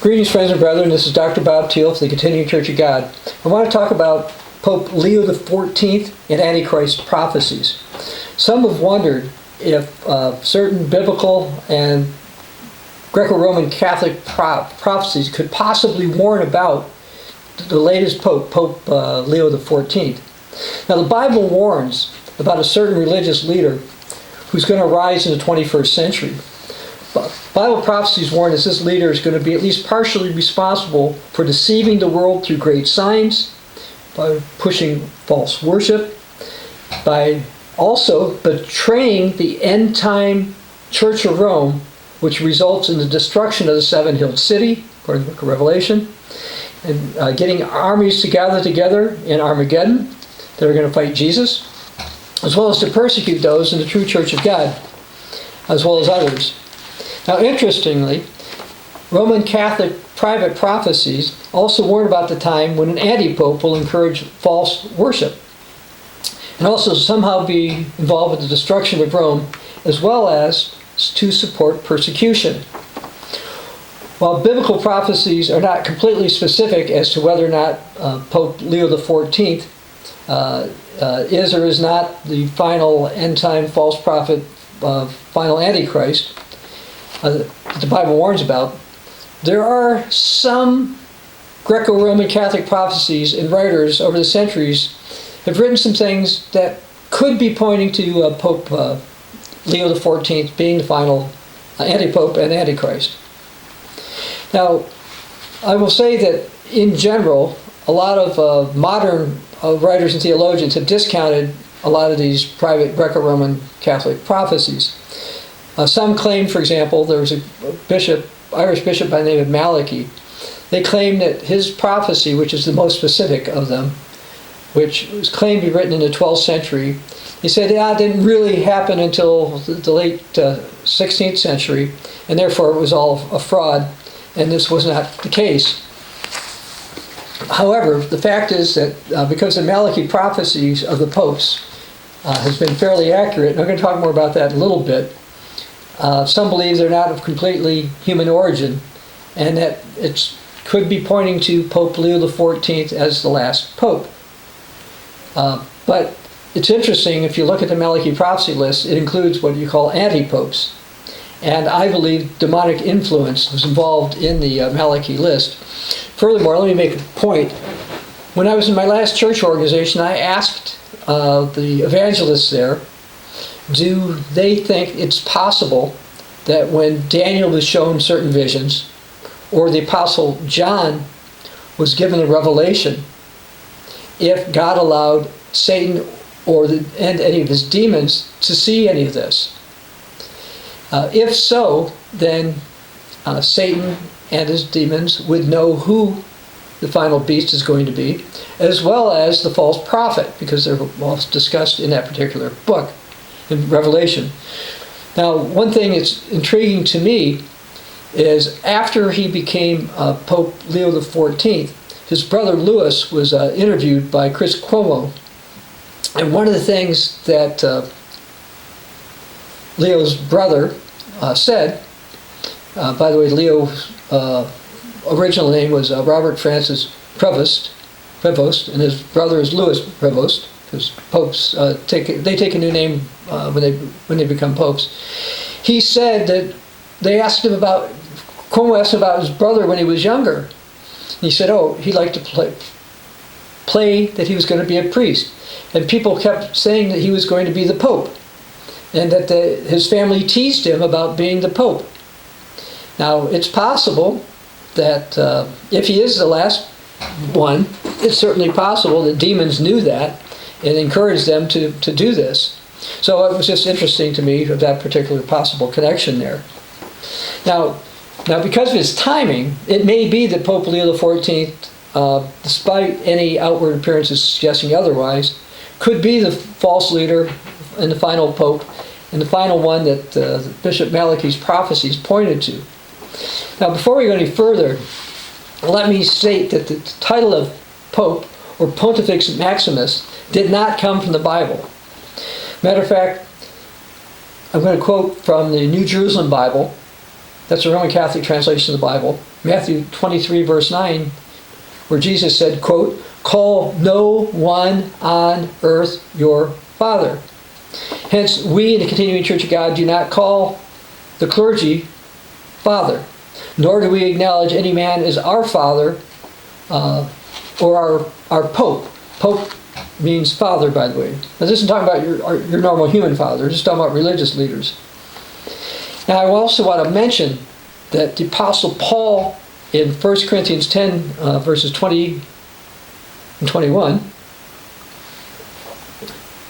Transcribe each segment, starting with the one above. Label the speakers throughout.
Speaker 1: Greetings, friends and brethren. This is Dr. Bob Thiel for the Continuing Church of God. I want to talk about Pope Leo XIV and Antichrist prophecies. Some have wondered if certain biblical and Greco-Roman Catholic prophecies could possibly warn about the latest Pope, Pope Leo XIV. Now, the Bible warns about a certain religious leader who's going to rise in the 21st century. Bible prophecies warn that this leader is going to be at least partially responsible for deceiving the world through great signs, by pushing false worship, by also betraying the end-time Church of Rome, which results in the destruction of the seven-hilled city, according to the book of Revelation, and getting armies to gather together in Armageddon that are going to fight Jesus, as well as to persecute those in the true Church of God, as well as others. Now, interestingly, Roman Catholic private prophecies also warn about the time when an antipope will encourage false worship and also somehow be involved with the destruction of Rome, as well as to support persecution. While biblical prophecies are not completely specific as to whether or not Pope Leo XIV is or is not the final end-time false prophet, final Antichrist, that the Bible warns about, there are some Greco-Roman Catholic prophecies and writers over the centuries have written some things that could be pointing to Pope Leo XIV being the final antipope and antichrist. Now, I will say that in general, a lot of modern writers and theologians have discounted a lot of these private Greco-Roman Catholic prophecies. Some claim, for example, there was a Irish bishop by the name of Malachy. They claim that his prophecy, which is the most specific of them, which was claimed to be written in the 12th century, he said, it didn't really happen until the late 16th century, and therefore it was all a fraud, and this was not the case. However, the fact is that because the Malachi prophecies of the popes has been fairly accurate, and I'm going to talk more about that in a little bit, some believe they're not of completely human origin, and that it could be pointing to Pope Leo XIV as the last pope. But it's interesting, if you look at the Malachi prophecy list, it includes what you call antipopes. And I believe demonic influence was involved in the Malachi list. Furthermore, let me make a point. When I was in my last church organization, I asked the evangelists there, do they think it's possible that when Daniel was shown certain visions, or the Apostle John was given a revelation, if God allowed Satan and any of his demons to see any of this? If so, then Satan and his demons would know who the final beast is going to be, as well as the false prophet, because they're all discussed in that particular book, in Revelation. Now, one thing that's intriguing to me is after he became Pope Leo XIV, his brother Louis was interviewed by Chris Cuomo, and one of the things that Leo's brother said, by the way, Leo's original name was Robert Francis Prevost, and his brother is Louis Prevost, because popes take a new name when they become popes. He said that Cuomo asked him about his brother when he was younger. He said, he liked to play that he was going to be a priest. And people kept saying that he was going to be the Pope, and that his family teased him about being the Pope. Now, it's possible that if he is the last one, it's certainly possible that demons knew that and encouraged them to do this. So it was just interesting to me of that particular possible connection there. Now, because of his timing, it may be that Pope Leo XIV, despite any outward appearances suggesting otherwise, could be the false leader and the final pope, and the final one that Bishop Malachy's prophecies pointed to. Now, before we go any further, let me state that the title of Pope, or Pontifex Maximus, did not come from the Bible. Matter of fact, I'm going to quote from the New Jerusalem Bible, That's a Roman Catholic translation of the Bible. Matthew 23, verse 9, where Jesus said, quote, "Call no one on earth your father." Hence, we in the Continuing Church of God do not call the clergy father, nor do we acknowledge any man as our father or our pope. Pope means father, by the way. Now, this isn't talking about your normal human father. This is talking about religious leaders. Now, I also want to mention that the Apostle Paul in 1 Corinthians 10, verses 20 and 21,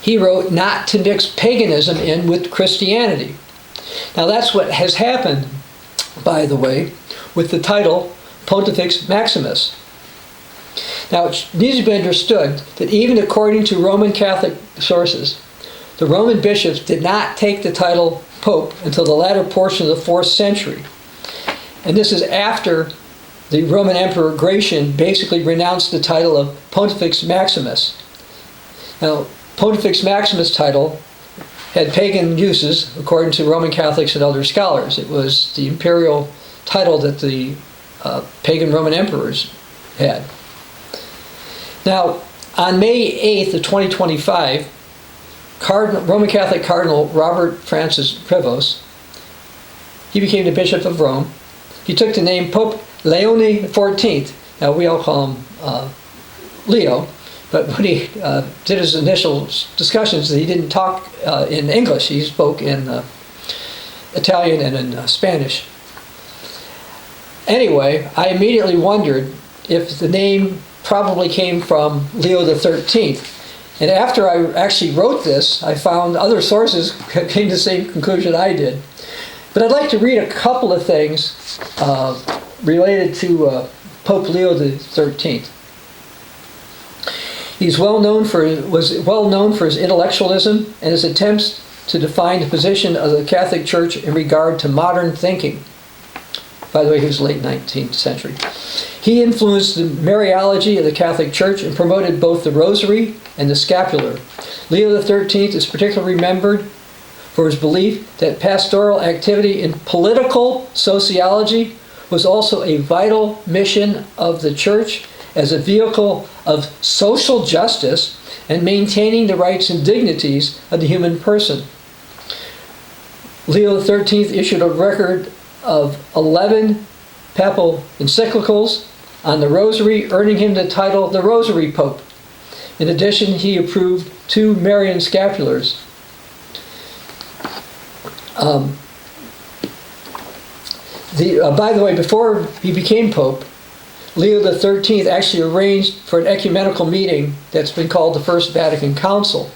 Speaker 1: he wrote not to mix paganism in with Christianity. Now, that's what has happened, by the way, with the title Pontifex Maximus. Now, it needs to be understood that even according to Roman Catholic sources, the Roman bishops did not take the title Pope until the latter portion of the 4th century. And this is after the Roman Emperor Gratian basically renounced the title of Pontifex Maximus. Now, Pontifex Maximus title had pagan uses according to Roman Catholics and other scholars. It was the imperial title that the pagan Roman emperors had. Now, on May 8th of 2025, Roman Catholic Cardinal Robert Francis Prevost, he became the Bishop of Rome. He took the name Pope Leo XIV. Now, we all call him Leo, but when he did his initial discussions, he didn't talk in English. He spoke in Italian and in Spanish. Anyway, I immediately wondered if the name probably came from Leo XIII. And after I actually wrote this, I found other sources came to the same conclusion I did. But I'd like to read a couple of things related to Pope Leo XIII. He was well known for his intellectualism and his attempts to define the position of the Catholic Church in regard to modern thinking. By the way, he was late 19th century. He influenced the Mariology of the Catholic Church and promoted both the Rosary and the Scapular. Leo XIII is particularly remembered for his belief that pastoral activity in political sociology was also a vital mission of the Church as a vehicle of social justice and maintaining the rights and dignities of the human person. Leo XIII issued a record of 11 papal encyclicals on the Rosary, earning him the title the Rosary Pope. In addition, he approved 2 Marian scapulars. By the way, before he became Pope, Leo XIII actually arranged for an ecumenical meeting that's been called the First Vatican Council.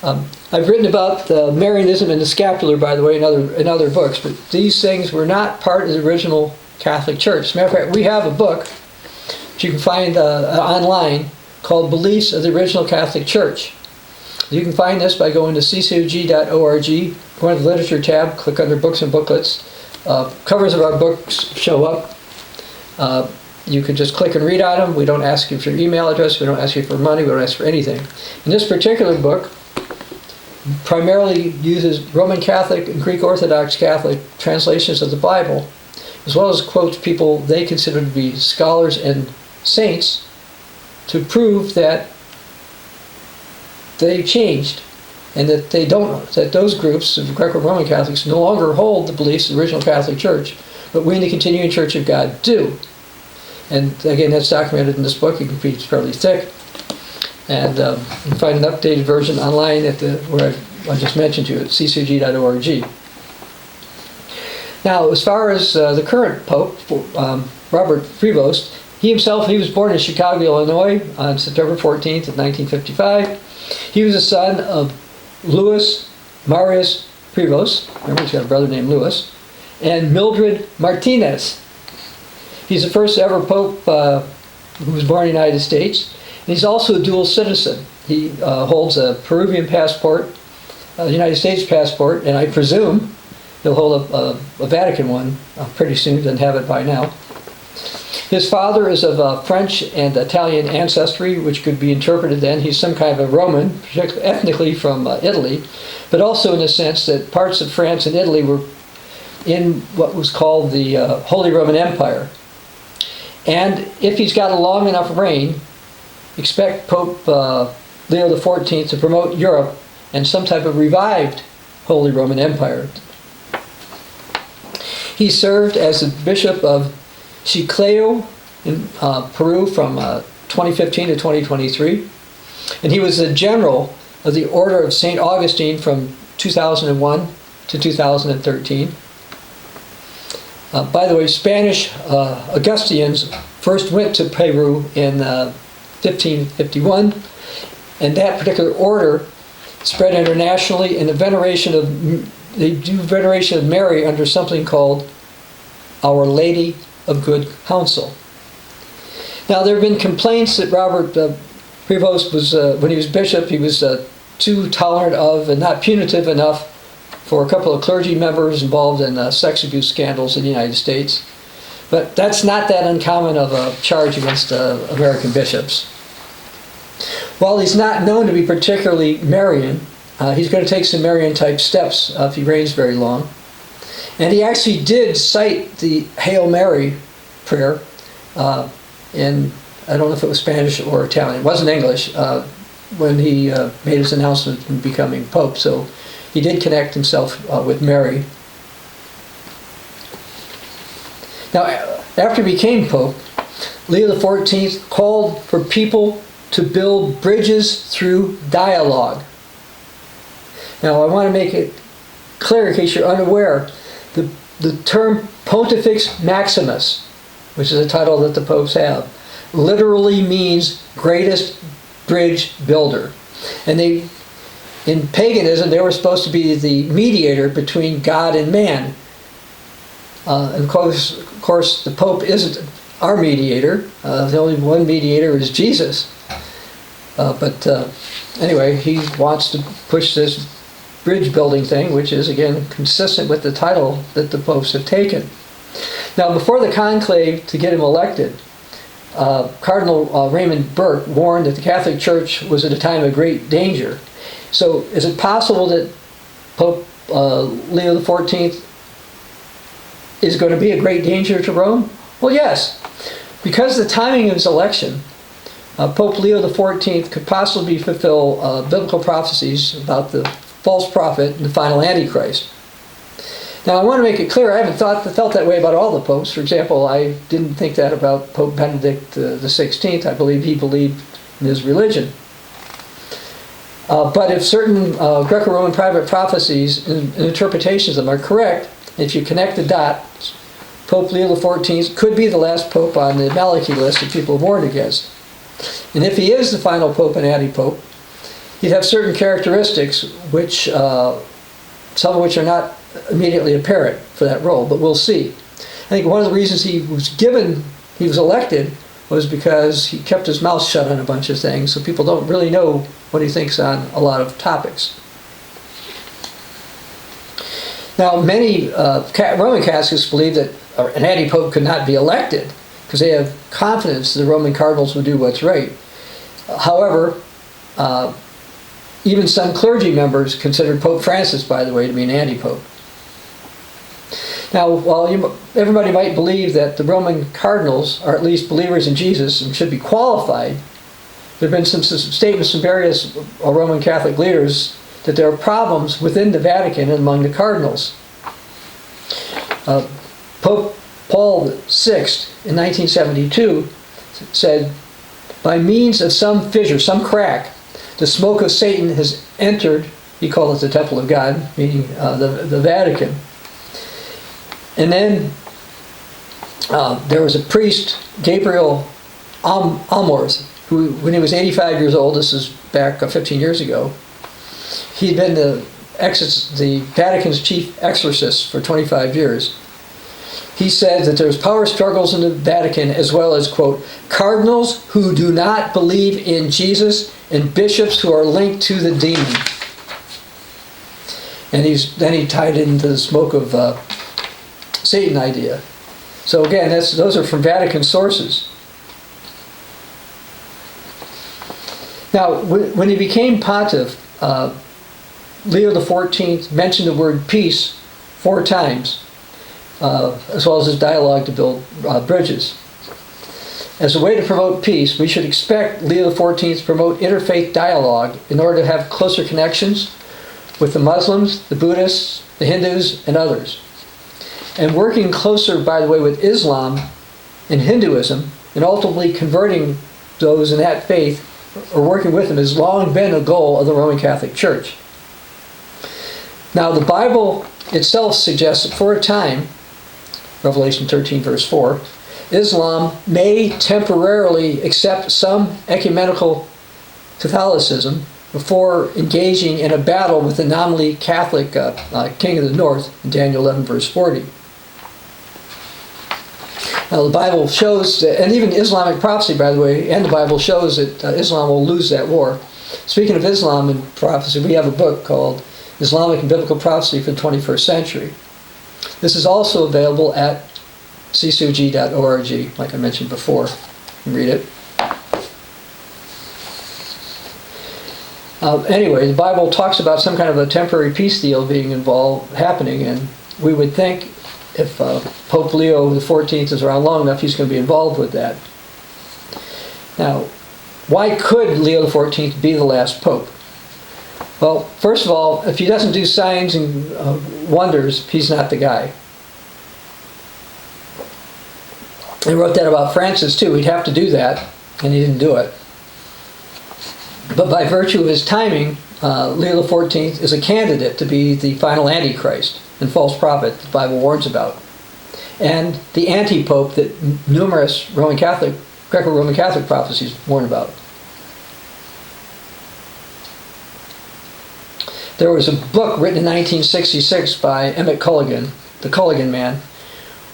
Speaker 1: I've written about the Marianism and the scapular, by the way, in other books, but these things were not part of the original Catholic Church. As a matter of fact, we have a book that you can find online called Beliefs of the Original Catholic Church. You can find this by going to ccog.org, go into the Literature tab, click under Books and Booklets. Covers of our books show up. You can just click and read on them. We don't ask you for your email address. We don't ask you for money. We don't ask for anything. In this particular book, primarily uses Roman Catholic and Greek Orthodox Catholic translations of the Bible, as well as quotes people they consider to be scholars and saints to prove that they changed and that that those groups of Greco-Roman Catholics no longer hold the beliefs of the original Catholic Church, but we in the Continuing Church of God do. And again, that's documented in this book. You can read it's fairly thick. And you can find an updated version online at where I just mentioned to you at ccg.org. Now, as far as the current Pope, Robert Prevost, he was born in Chicago, Illinois on September 14th of 1955. He was the son of Louis Marius Prevost, remember he's got a brother named Louis, and Mildred Martinez. He's the first ever Pope who was born in the United States. And he's also a dual citizen. He holds a Peruvian passport, a United States passport, and I presume he'll hold a Vatican one pretty soon, doesn't have it by now. His father is of French and Italian ancestry, which could be interpreted then he's some kind of a Roman, ethnically from Italy, but also in the sense that parts of France and Italy were in what was called the Holy Roman Empire. And if he's got a long enough reign, expect Pope Leo XIV to promote Europe and some type of revived Holy Roman Empire. He served as the Bishop of Chiclayo in Peru from 2015 to 2023. And he was the General of the Order of St. Augustine from 2001 to 2013. By the way, Spanish Augustinians first went to Peru in 1551, and that particular order spread internationally, and they do veneration of Mary under something called Our Lady of Good Counsel. Now, there have been complaints that Robert Prevost was, when he was bishop, he was too tolerant of and not punitive enough for a couple of clergy members involved in sex abuse scandals in the United States. But that's not that uncommon of a charge against American bishops. While he's not known to be particularly Marian, he's going to take some Marian-type steps if he reigns very long. And he actually did cite the Hail Mary prayer in, I don't know if it was Spanish or Italian, it wasn't English, when he made his announcement in becoming Pope. So he did connect himself with Mary. Now, after he became Pope, Leo XIV called for people to build bridges through dialogue. Now, I want to make it clear, in case you're unaware, the term Pontifex Maximus, which is a title that the popes have, literally means greatest bridge builder. And in paganism, they were supposed to be the mediator between God and man. And of course, the Pope isn't our mediator. The only one mediator is Jesus. But anyway, he wants to push this bridge building thing, which is, again, consistent with the title that the popes have taken. Now, before the conclave to get him elected, Cardinal Raymond Burke warned that the Catholic Church was at a time of great danger. So is it possible that Pope Leo XIV is going to be a great danger to Rome? Well, yes. Because the timing of his election, Pope Leo XIV could possibly fulfill biblical prophecies about the false prophet and the final Antichrist. Now, I want to make it clear, I haven't felt that way about all the popes. For example, I didn't think that about Pope Benedict XVI. I believe he believed in his religion. But if certain Greco-Roman private prophecies and interpretations of them are correct, if you connect the dots, Pope Leo XIV could be the last pope on the Malachi list that people have warned against. And if he is the final pope and antipope, he'd have certain characteristics, which some of which are not immediately apparent for that role, but we'll see. I think one of the reasons he was elected, was because he kept his mouth shut on a bunch of things, so people don't really know what he thinks on a lot of topics. Now, many Roman Catholics believe that an antipope could not be elected because they have confidence the Roman cardinals will do what's right. However, even some clergy members considered Pope Francis, by the way, to be an antipope. Now, while everybody might believe that the Roman cardinals are at least believers in Jesus and should be qualified, there have been some statements from various Roman Catholic leaders that there are problems within the Vatican and among the cardinals. Pope Paul VI in 1972 said, "By means of some fissure, some crack, the smoke of Satan has entered," he called it the temple of God, meaning the Vatican. And then there was a priest, Gabriel Amors, who, when he was 85 years old, this is back 15 years ago, he'd been the Vatican's chief exorcist for 25 years. He said that there's power struggles in the Vatican as well as, quote, cardinals who do not believe in Jesus and bishops who are linked to the demon. And then he tied it into the smoke of Satan idea. So again, those are from Vatican sources. Now, when he became pontiff, Leo XIV mentioned the word peace 4 times. as well as his dialogue to build bridges. As a way to promote peace, we should expect Leo XIV to promote interfaith dialogue in order to have closer connections with the Muslims, the Buddhists, the Hindus, and others. And working closer, by the way, with Islam and Hinduism, and ultimately converting those in that faith, or working with them, has long been a goal of the Roman Catholic Church. Now, the Bible itself suggests that for a time, Revelation 13, verse 4, Islam may temporarily accept some ecumenical Catholicism before engaging in a battle with the nominally Catholic king of the north in Daniel 11, verse 40. Now, the Bible shows that, and even Islamic prophecy, by the way, and the Bible shows that Islam will lose that war. Speaking of Islam and prophecy, we have a book called Islamic and Biblical Prophecy for the 21st Century. This is also available at csug.org, like I mentioned before. You can read it. Anyway, the Bible talks about some kind of a temporary peace deal happening, and we would think if Pope Leo XIV is around long enough, he's going to be involved with that. Now, why could Leo XIV be the last pope? Well, first of all, if he doesn't do signs and wonders, he's not the guy. He wrote that about Francis too. He'd have to do that, and he didn't do it. But by virtue of his timing, Leo XIV is a candidate to be the final antichrist and false prophet the Bible warns about, and the antipope that numerous Greco-Roman Catholic prophecies warn about. There was a book written in 1966 by Emmett Culligan, the Culligan Man,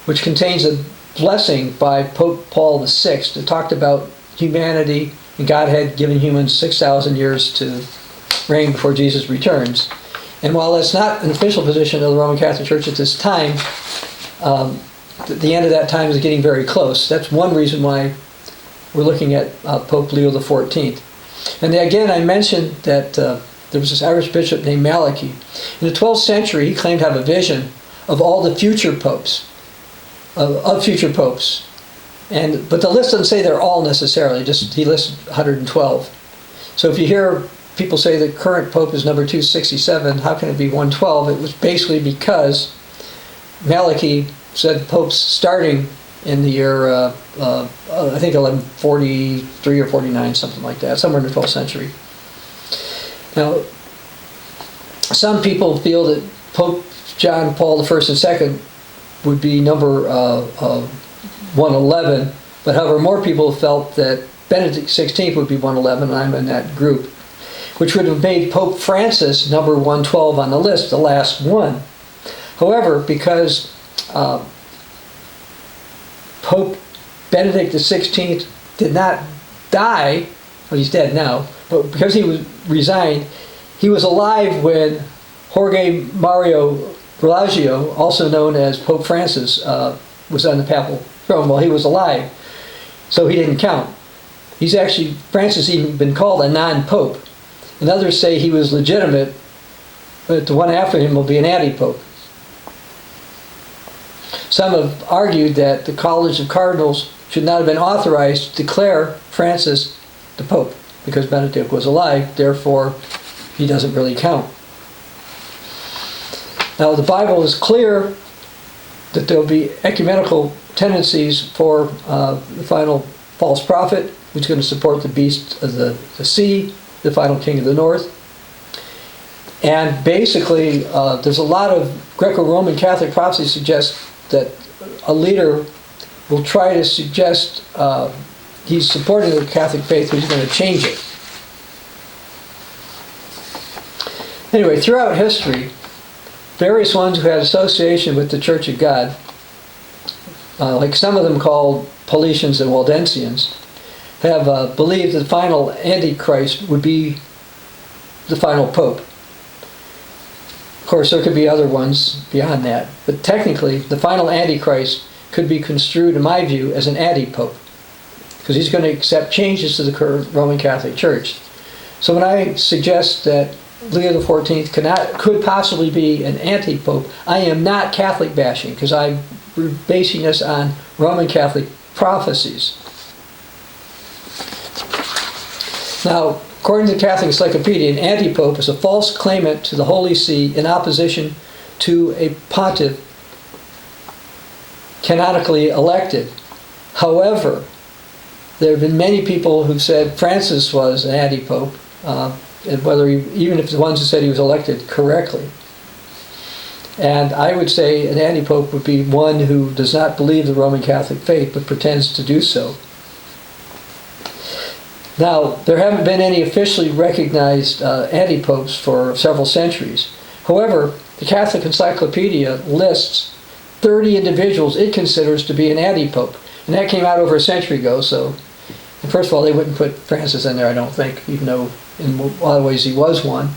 Speaker 1: which contains a blessing by Pope Paul VI that talked about humanity and God had given humans 6,000 years to reign before Jesus returns. And while that's not an official position of the Roman Catholic Church at this time, the end of that time is getting very close. That's one reason why we're looking at Pope Leo XIV. And again, I mentioned that there was this Irish bishop named Malachy. In the 12th century, he claimed to have a vision of all the future popes, of future popes. But the list doesn't say they're all necessarily, just he lists 112. So if you hear people say the current pope is number 267, how can it be 112? It was basically because Malachi said popes starting in the year, I think 1143 or 49, something like that, somewhere in the 12th century. Now, some people feel that Pope John Paul I and II would be number 111, but however, more people felt that Benedict XVI would be 111, and I'm in that group, which would have made Pope Francis number 112 on the list, the last one. However, because Pope Benedict XVI did not die, well, he's dead now, but because he was resigned, he was alive when Jorge Mario Bellagio, also known as Pope Francis, was on the Papal throne while he was alive. So he didn't count. Francis even been called a non-pope. And others say he was legitimate, but the one after him will be an antipope. Some have argued that the College of Cardinals should not have been authorized to declare Francis the Pope, because Benedict was alive, therefore he doesn't really count. Now, the Bible is clear that there will be ecumenical tendencies for the final false prophet, who's going to support the beast of the sea, the final king of the north. And basically, there's a lot of Greco-Roman Catholic prophecy suggests that a leader will try to suggest he's supporting the Catholic faith, but he's going to change it. Anyway, throughout history, various ones who had association with the Church of God, like some of them called Paulicians and Waldensians, have believed that the final Antichrist would be the final Pope. Of course, there could be other ones beyond that, but technically, the final Antichrist could be construed, in my view, as an antipope, because he's going to accept changes to the current Roman Catholic Church. So when I suggest that Leo XIV could possibly be an antipope. I am not Catholic bashing, because I'm basing this on Roman Catholic prophecies. Now, according to the Catholic Encyclopedia, an antipope is a false claimant to the Holy See in opposition to a pontiff canonically elected. However, there have been many people who've said Francis was an antipope, even if the ones who said he was elected correctly. And I would say an antipope would be one who does not believe the Roman Catholic faith but pretends to do so. Now, there haven't been any officially recognized antipopes for several centuries. However, the Catholic Encyclopedia lists 30 individuals it considers to be an antipope. And that came out over a century ago, so first of all, they wouldn't put Francis in there, I don't think, even though in a lot of ways he was one.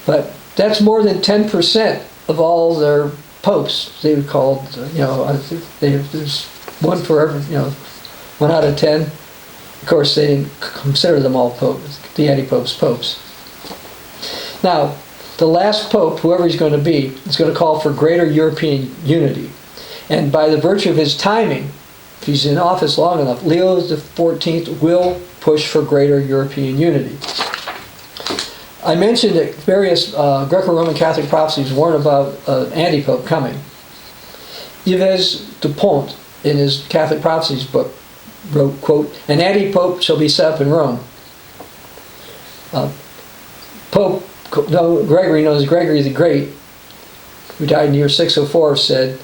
Speaker 1: But that's more than 10% of all their popes. They would call, I think there's one for every, 1 out of 10. Of course, they didn't consider them all popes, the antipopes, popes. Now, the last pope, whoever he's going to be, is going to call for greater European unity. And by the virtue of his timing, if he's in office long enough, Leo XIV will push for greater European unity. I mentioned that various Greco-Roman Catholic prophecies warn about an antipope coming. Yves Dupont, in his Catholic Prophecies book, wrote, quote, "An antipope shall be set up in Rome." Pope Gregory, known as Gregory the Great, who died in the year 604, said,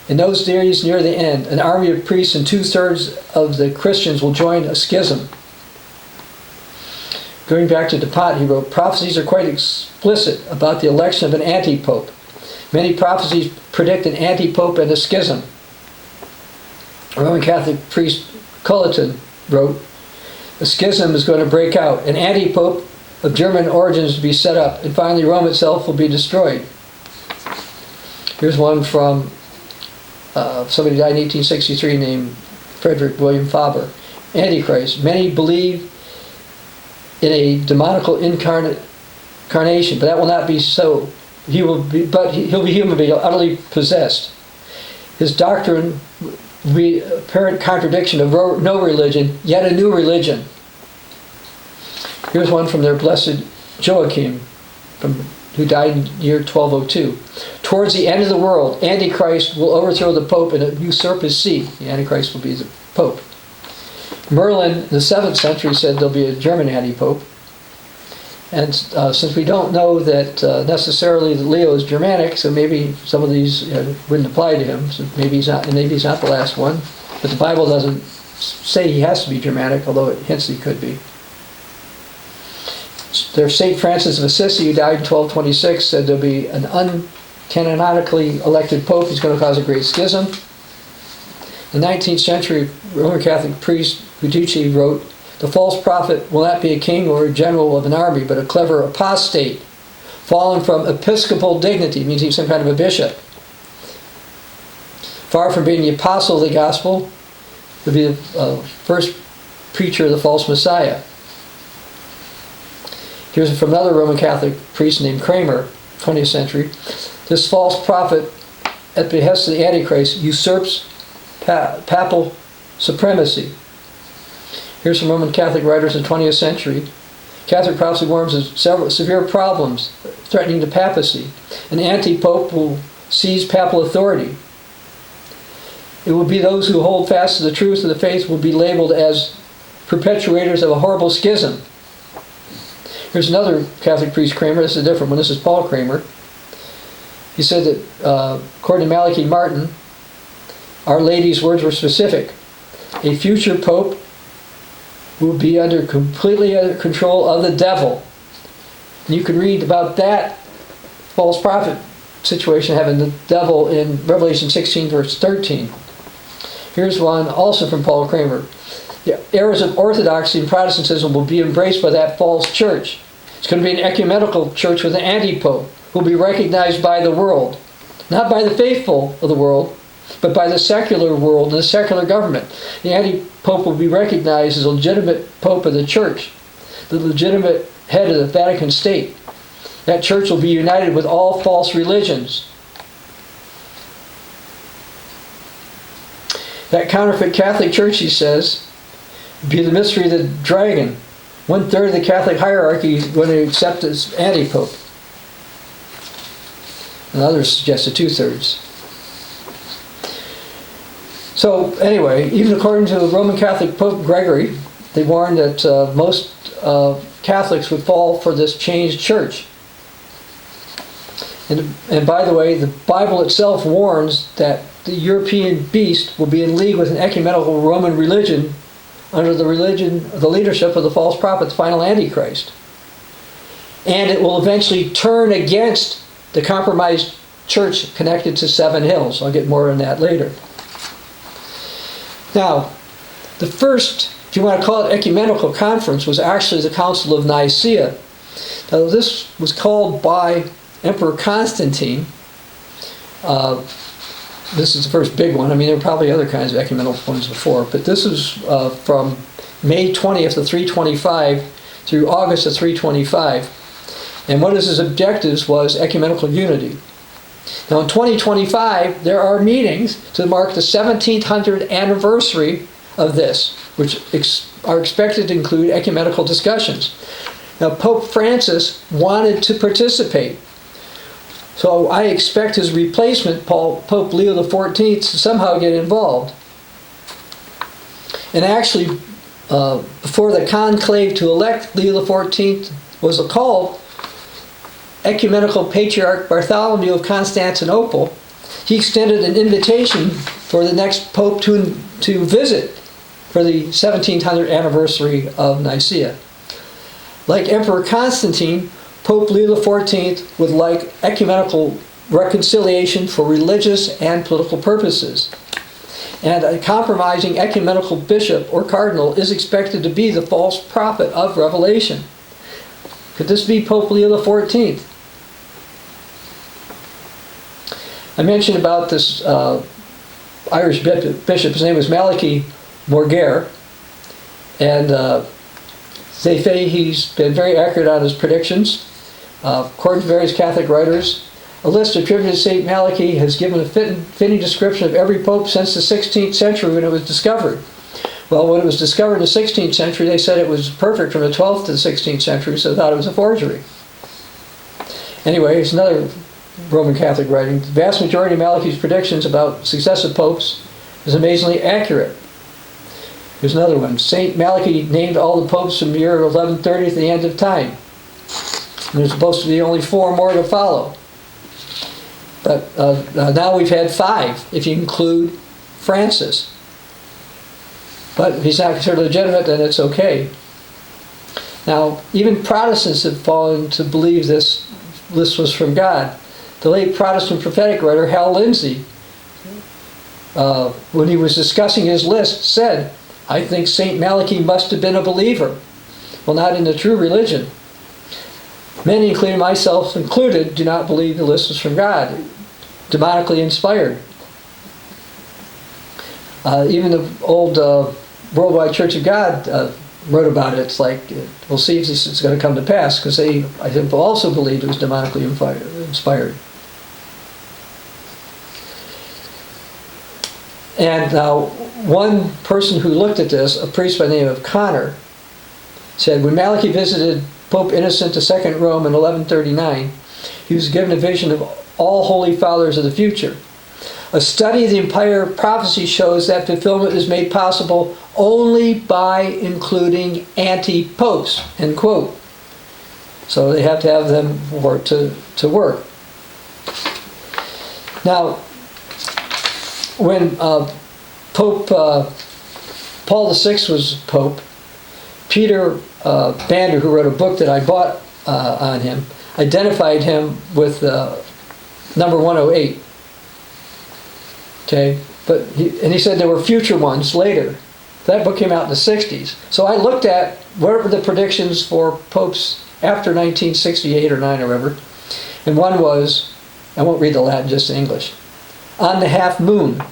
Speaker 1: "In those days near the end, an army of priests and 2/3 of the Christians will join a schism." Going back to Dupont, he wrote, "Prophecies are quite explicit about the election of an antipope. Many prophecies predict an antipope and a schism." A Roman Catholic priest, Culleton, wrote, "A schism is going to break out. An antipope of German origins to be set up, and finally Rome itself will be destroyed." Here's one from somebody who died in 1863 named Frederick William Faber. Antichrist. Many believe in a demonical incarnation, but that will not be so. He'll be human, but he'll utterly possessed. His doctrine will be apparent contradiction of no religion, yet a new religion. Here's one from their blessed Joachim, who died in the year 1202. "Towards the end of the world, Antichrist will overthrow the Pope and usurp his see." The Antichrist will be the Pope. Merlin, in the 7th century, said there'll be a German antipope. And since we don't know that necessarily that Leo is Germanic, so maybe some of these wouldn't apply to him. So maybe he's not the last one. But the Bible doesn't say he has to be Germanic, although it hints he could be. There's St. Francis of Assisi, who died in 1226, said there'll be an uncanonically elected pope who's going to cause a great schism. The 19th century Roman Catholic priest Guiducci wrote, "The false prophet will not be a king or a general of an army, but a clever apostate, fallen from episcopal dignity," means he's some kind of a bishop. Far from being the apostle of the gospel, he'll be the first preacher of the false Messiah. Here's from another Roman Catholic priest named Kramer, 20th century. "This false prophet, at the behest of the Antichrist, usurps papal supremacy." Here's some Roman Catholic writers in the 20th century. "Catholic prophecy warns of several severe problems threatening the papacy. An anti-pope will seize papal authority. It will be those who hold fast to the truth of the faith will be labeled as perpetuators of a horrible schism." Here's another Catholic priest, Kramer. This is a different one. This is Paul Kramer. He said that, according to Malachi Martin, Our Lady's words were specific. "A future pope will be completely under control of the devil." And you can read about that false prophet situation having the devil in Revelation 16, verse 13. Here's one also from Paul Kramer. "The errors of orthodoxy and Protestantism will be embraced by that false church. It's going to be an ecumenical church with an antipope who will be recognized by the world. Not by the faithful of the world, but by the secular world and the secular government. The antipope will be recognized as a legitimate pope of the church, the legitimate head of the Vatican state. That church will be united with all false religions. That counterfeit Catholic Church, he says, be the mystery of the dragon. 1/3 of the Catholic hierarchy is going to accept as antipope. And others suggested 2/3. So anyway, even according to the Roman Catholic Pope Gregory, they warned that most Catholics would fall for this changed church. And by the way, the Bible itself warns that the European beast will be in league with an ecumenical Roman religion under the leadership of the false prophet, the final Antichrist. And it will eventually turn against the compromised church connected to Seven Hills. I'll get more on that later. Now, the first, if you want to call it ecumenical conference, was actually the Council of Nicea. Now, this was called by Emperor Constantine. This is the first big one. I mean, there were probably other kinds of ecumenical ones before, but this is from May 20th of 325 through August of 325. And one of his objectives was ecumenical unity. Now in 2025, there are meetings to mark the 1700th anniversary of this, which are expected to include ecumenical discussions. Now Pope Francis wanted to participate. So I expect his replacement, Pope Leo XIV, to somehow get involved. And actually, before the conclave to elect Leo XIV was called, Ecumenical Patriarch Bartholomew of Constantinople, he extended an invitation for the next pope to visit for the 1700th anniversary of Nicaea. Like Emperor Constantine, Pope Leo XIV would like ecumenical reconciliation for religious and political purposes. And a compromising ecumenical bishop or cardinal is expected to be the false prophet of Revelation. Could this be Pope Leo XIV? I mentioned about this Irish bishop. His name was Malachi Morgare. And they say he's been very accurate on his predictions. According to various Catholic writers, a list attributed to St. Malachi has given a fitting description of every pope since the 16th century when it was discovered. Well, when it was discovered in the 16th century, they said it was perfect from the 12th to the 16th century, so they thought it was a forgery. Anyway, it's another Roman Catholic writing. The vast majority of Malachi's predictions about successive popes is amazingly accurate. Here's another one. St. Malachi named all the popes from the year 1130 to the end of time. And there's supposed to be only 4 more to follow. But now we've had 5, if you include Francis. But if he's not considered legitimate, then it's okay. Now, even Protestants have fallen to believe this list was from God. The late Protestant prophetic writer Hal Lindsey, when he was discussing his list, said, "I think St. Malachi must have been a believer." Well, not in the true religion. Many, including myself included, do not believe the list is from God, demonically inspired. Even the old Worldwide Church of God wrote about it. It's like, we'll see if this is going to come to pass, because they, I think, also believed it was demonically inspired. And now, one person who looked at this, a priest by the name of Connor, said, when Malachi visited Pope Innocent II Rome in 1139, he was given a vision of all holy fathers of the future. A study of the entire prophecy shows that fulfillment is made possible only by including anti-popes, end quote. So they have to have them for it to work. Now, when Pope Paul VI was Pope, Peter Bander, who wrote a book that I bought on him, identified him with number 108. Okay, but he said there were future ones later. That book came out in the 60s. So I looked at what were the predictions for popes after 1968 or 9 or whatever. And one was, I won't read the Latin, just the English, on the half moon.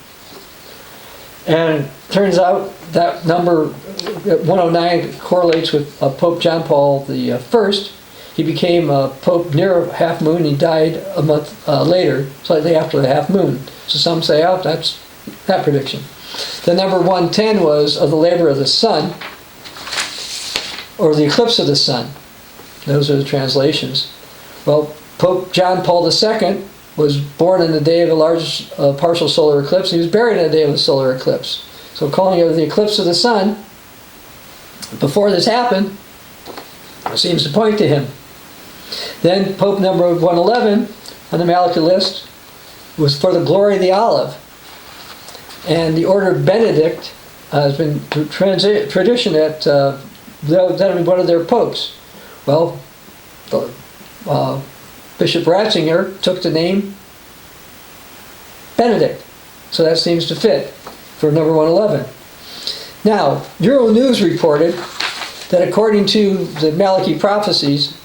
Speaker 1: And it turns out that number 109 correlates with Pope John Paul I. He became Pope near half moon. He died a month later, slightly after the half moon. So some say, oh, that's that prediction. The number 110 was of the labor of the sun, or the eclipse of the sun. Those are the translations. Well, Pope John Paul II was born in the day of a large partial solar eclipse. He was buried in the day of a solar eclipse. So calling it the eclipse of the sun, before this happened, seems to point to him. Then Pope number 111 on the Malachi list was for the glory of the olive. And the order of Benedict has been tradition that that would be one of their popes. Well, Bishop Ratzinger took the name Benedict. So that seems to fit for number 111. Now, Euronews reported that according to the Malachi prophecies,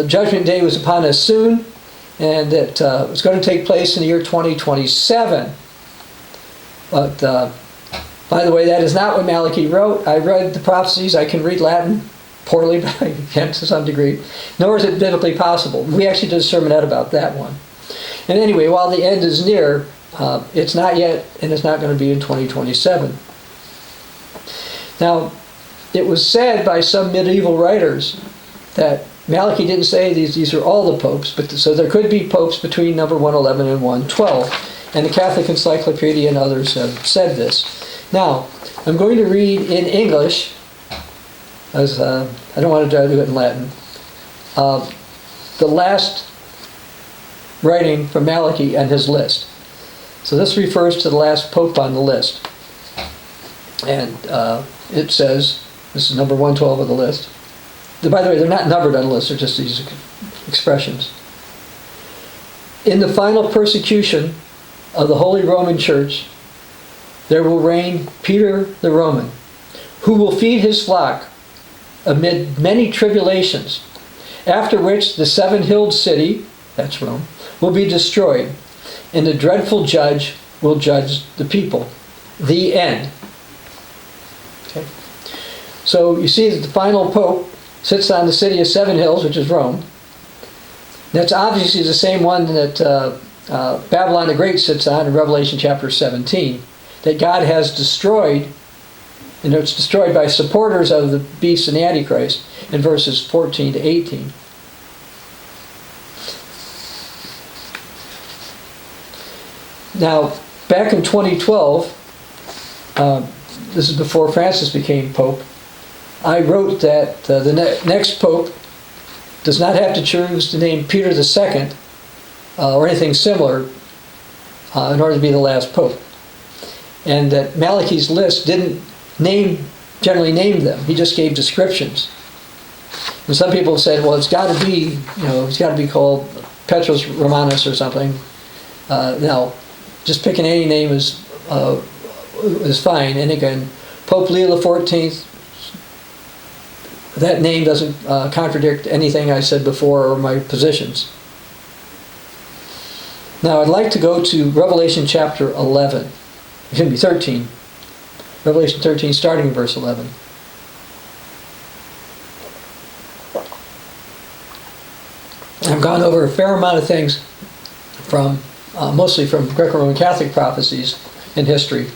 Speaker 1: Judgment Day was upon us soon, and that it was going to take place in the year 2027. But, by the way, that is not what Malachi wrote. I read the prophecies. I can read Latin poorly, but I can to some degree. Nor is it biblically possible. We actually did a sermonette about that one. And anyway, while the end is near, it's not yet, and it's not going to be in 2027. Now, it was said by some medieval writers that Malachi didn't say these are all the popes, but so there could be popes between number 111 and 112. And the Catholic Encyclopedia and others have said this. Now, I'm going to read in English, as I don't want to try to do it in Latin, the last writing from Malachi and his list. So this refers to the last pope on the list. And it says, this is number 112 of the list. By the way, they're not numbered on the list, they're just these expressions. In the final persecution of the Holy Roman Church, there will reign Peter the Roman, who will feed his flock amid many tribulations, after which the seven-hilled city, that's Rome, will be destroyed, and the dreadful judge will judge the people. The end. Okay. So you see that the final pope sits on the city of seven hills, which is Rome. That's obviously the same one that Babylon the Great sits on in Revelation chapter 17, that God has destroyed, and it's destroyed by supporters of the beast and the Antichrist in verses 14 to 18. Now, back in 2012, this is before Francis became Pope, I wrote that the next Pope does not have to choose the name Peter II or anything similar in order to be the last Pope. And that Malachi's list didn't generally name them. He just gave descriptions. And some people said, well, it's got to be, it's got to be called Petrus Romanus or something. No, just picking any name is fine. And again, Pope Leo XIV, that name doesn't contradict anything I said before or my positions. Now I'd like to go to Revelation chapter 13. Revelation 13, starting in verse 11. I've gone over a fair amount of things from, mostly from Greco-Roman Catholic prophecies in history.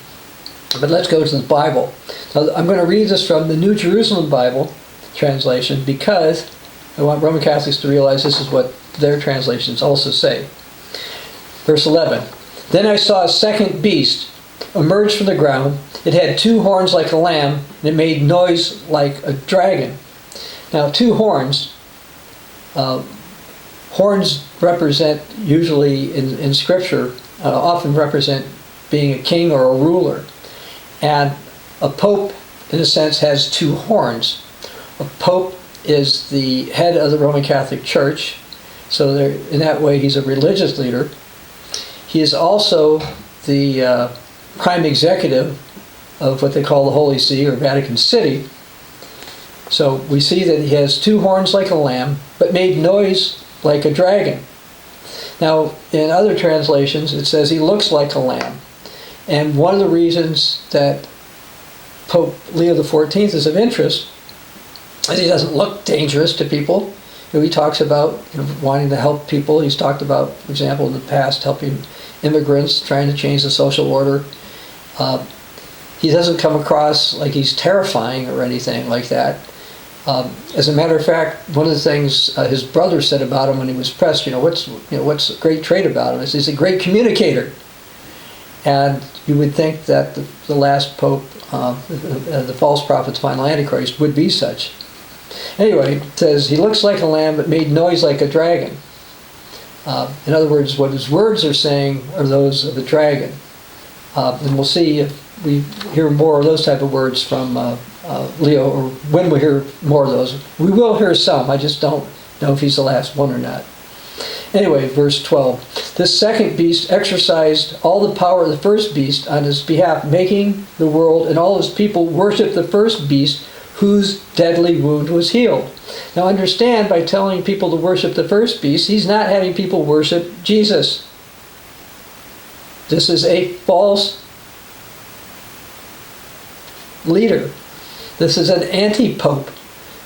Speaker 1: But let's go to the Bible. Now, I'm going to read this from the New Jerusalem Bible translation because I want Roman Catholics to realize this is what their translations also say. Verse 11. Then I saw a second beast emerge from the ground. It had two horns like a lamb, and it made noise like a dragon. Now, two horns. Horns represent, usually in Scripture, often represent being a king or a ruler. And a pope, in a sense, has two horns. A pope is the head of the Roman Catholic Church, so in that way he's a religious leader. He is also the prime executive of what they call the Holy See or Vatican City. So we see that he has two horns like a lamb, but made noise like a dragon. Now, in other translations, it says he looks like a lamb. And one of the reasons that Pope Leo XIV is of interest is he doesn't look dangerous to people. he talks about wanting to help people. He's talked about, for example, in the past, helping immigrants, trying to change the social order. He doesn't come across like he's terrifying or anything like that. As a matter of fact, one of the things his brother said about him when he was pressed, what's a great trait about him is he's a great communicator. And you would think that the last pope, the false prophet's final antichrist, would be such. Anyway, it says, he looks like a lamb but made noise like a dragon. In other words, what his words are saying are those of a dragon. And we'll see if we hear more of those type of words from Leo, or when we hear more of those. We will hear some, I just don't know if he's the last one or not. Anyway, verse 12. This second beast exercised all the power of the first beast on his behalf, making the world and all his people worship the first beast, whose deadly wound was healed. Now understand, by telling people to worship the first beast, he's not having people worship Jesus. This is a false leader. This is an antipope.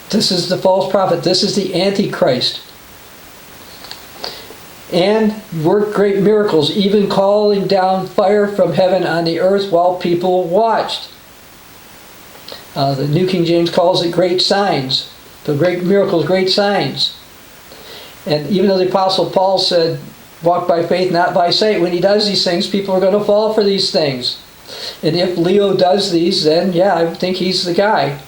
Speaker 1: This is the false prophet. This is the Antichrist. And worked great miracles, even calling down fire from heaven on the earth while people watched. The New King James calls it great signs. The great miracles, great signs. And even though the Apostle Paul said, walk by faith, not by sight, when he does these things, people are going to fall for these things. And if Leo does these, then yeah, I think he's the guy.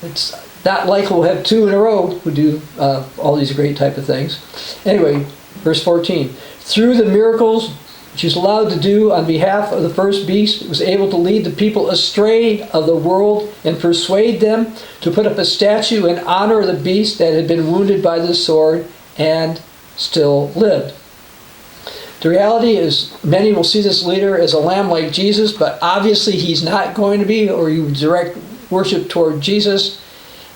Speaker 1: It's not like we'll have two in a row who do all these great type of things. Anyway, verse 14. Through the miracles which he was allowed to do on behalf of the first beast, was able to lead the people astray of the world and persuade them to put up a statue in honor of the beast that had been wounded by the sword and still lived. The reality is, many will see this leader as a lamb like Jesus, but obviously he's not going to be, or you direct worship toward Jesus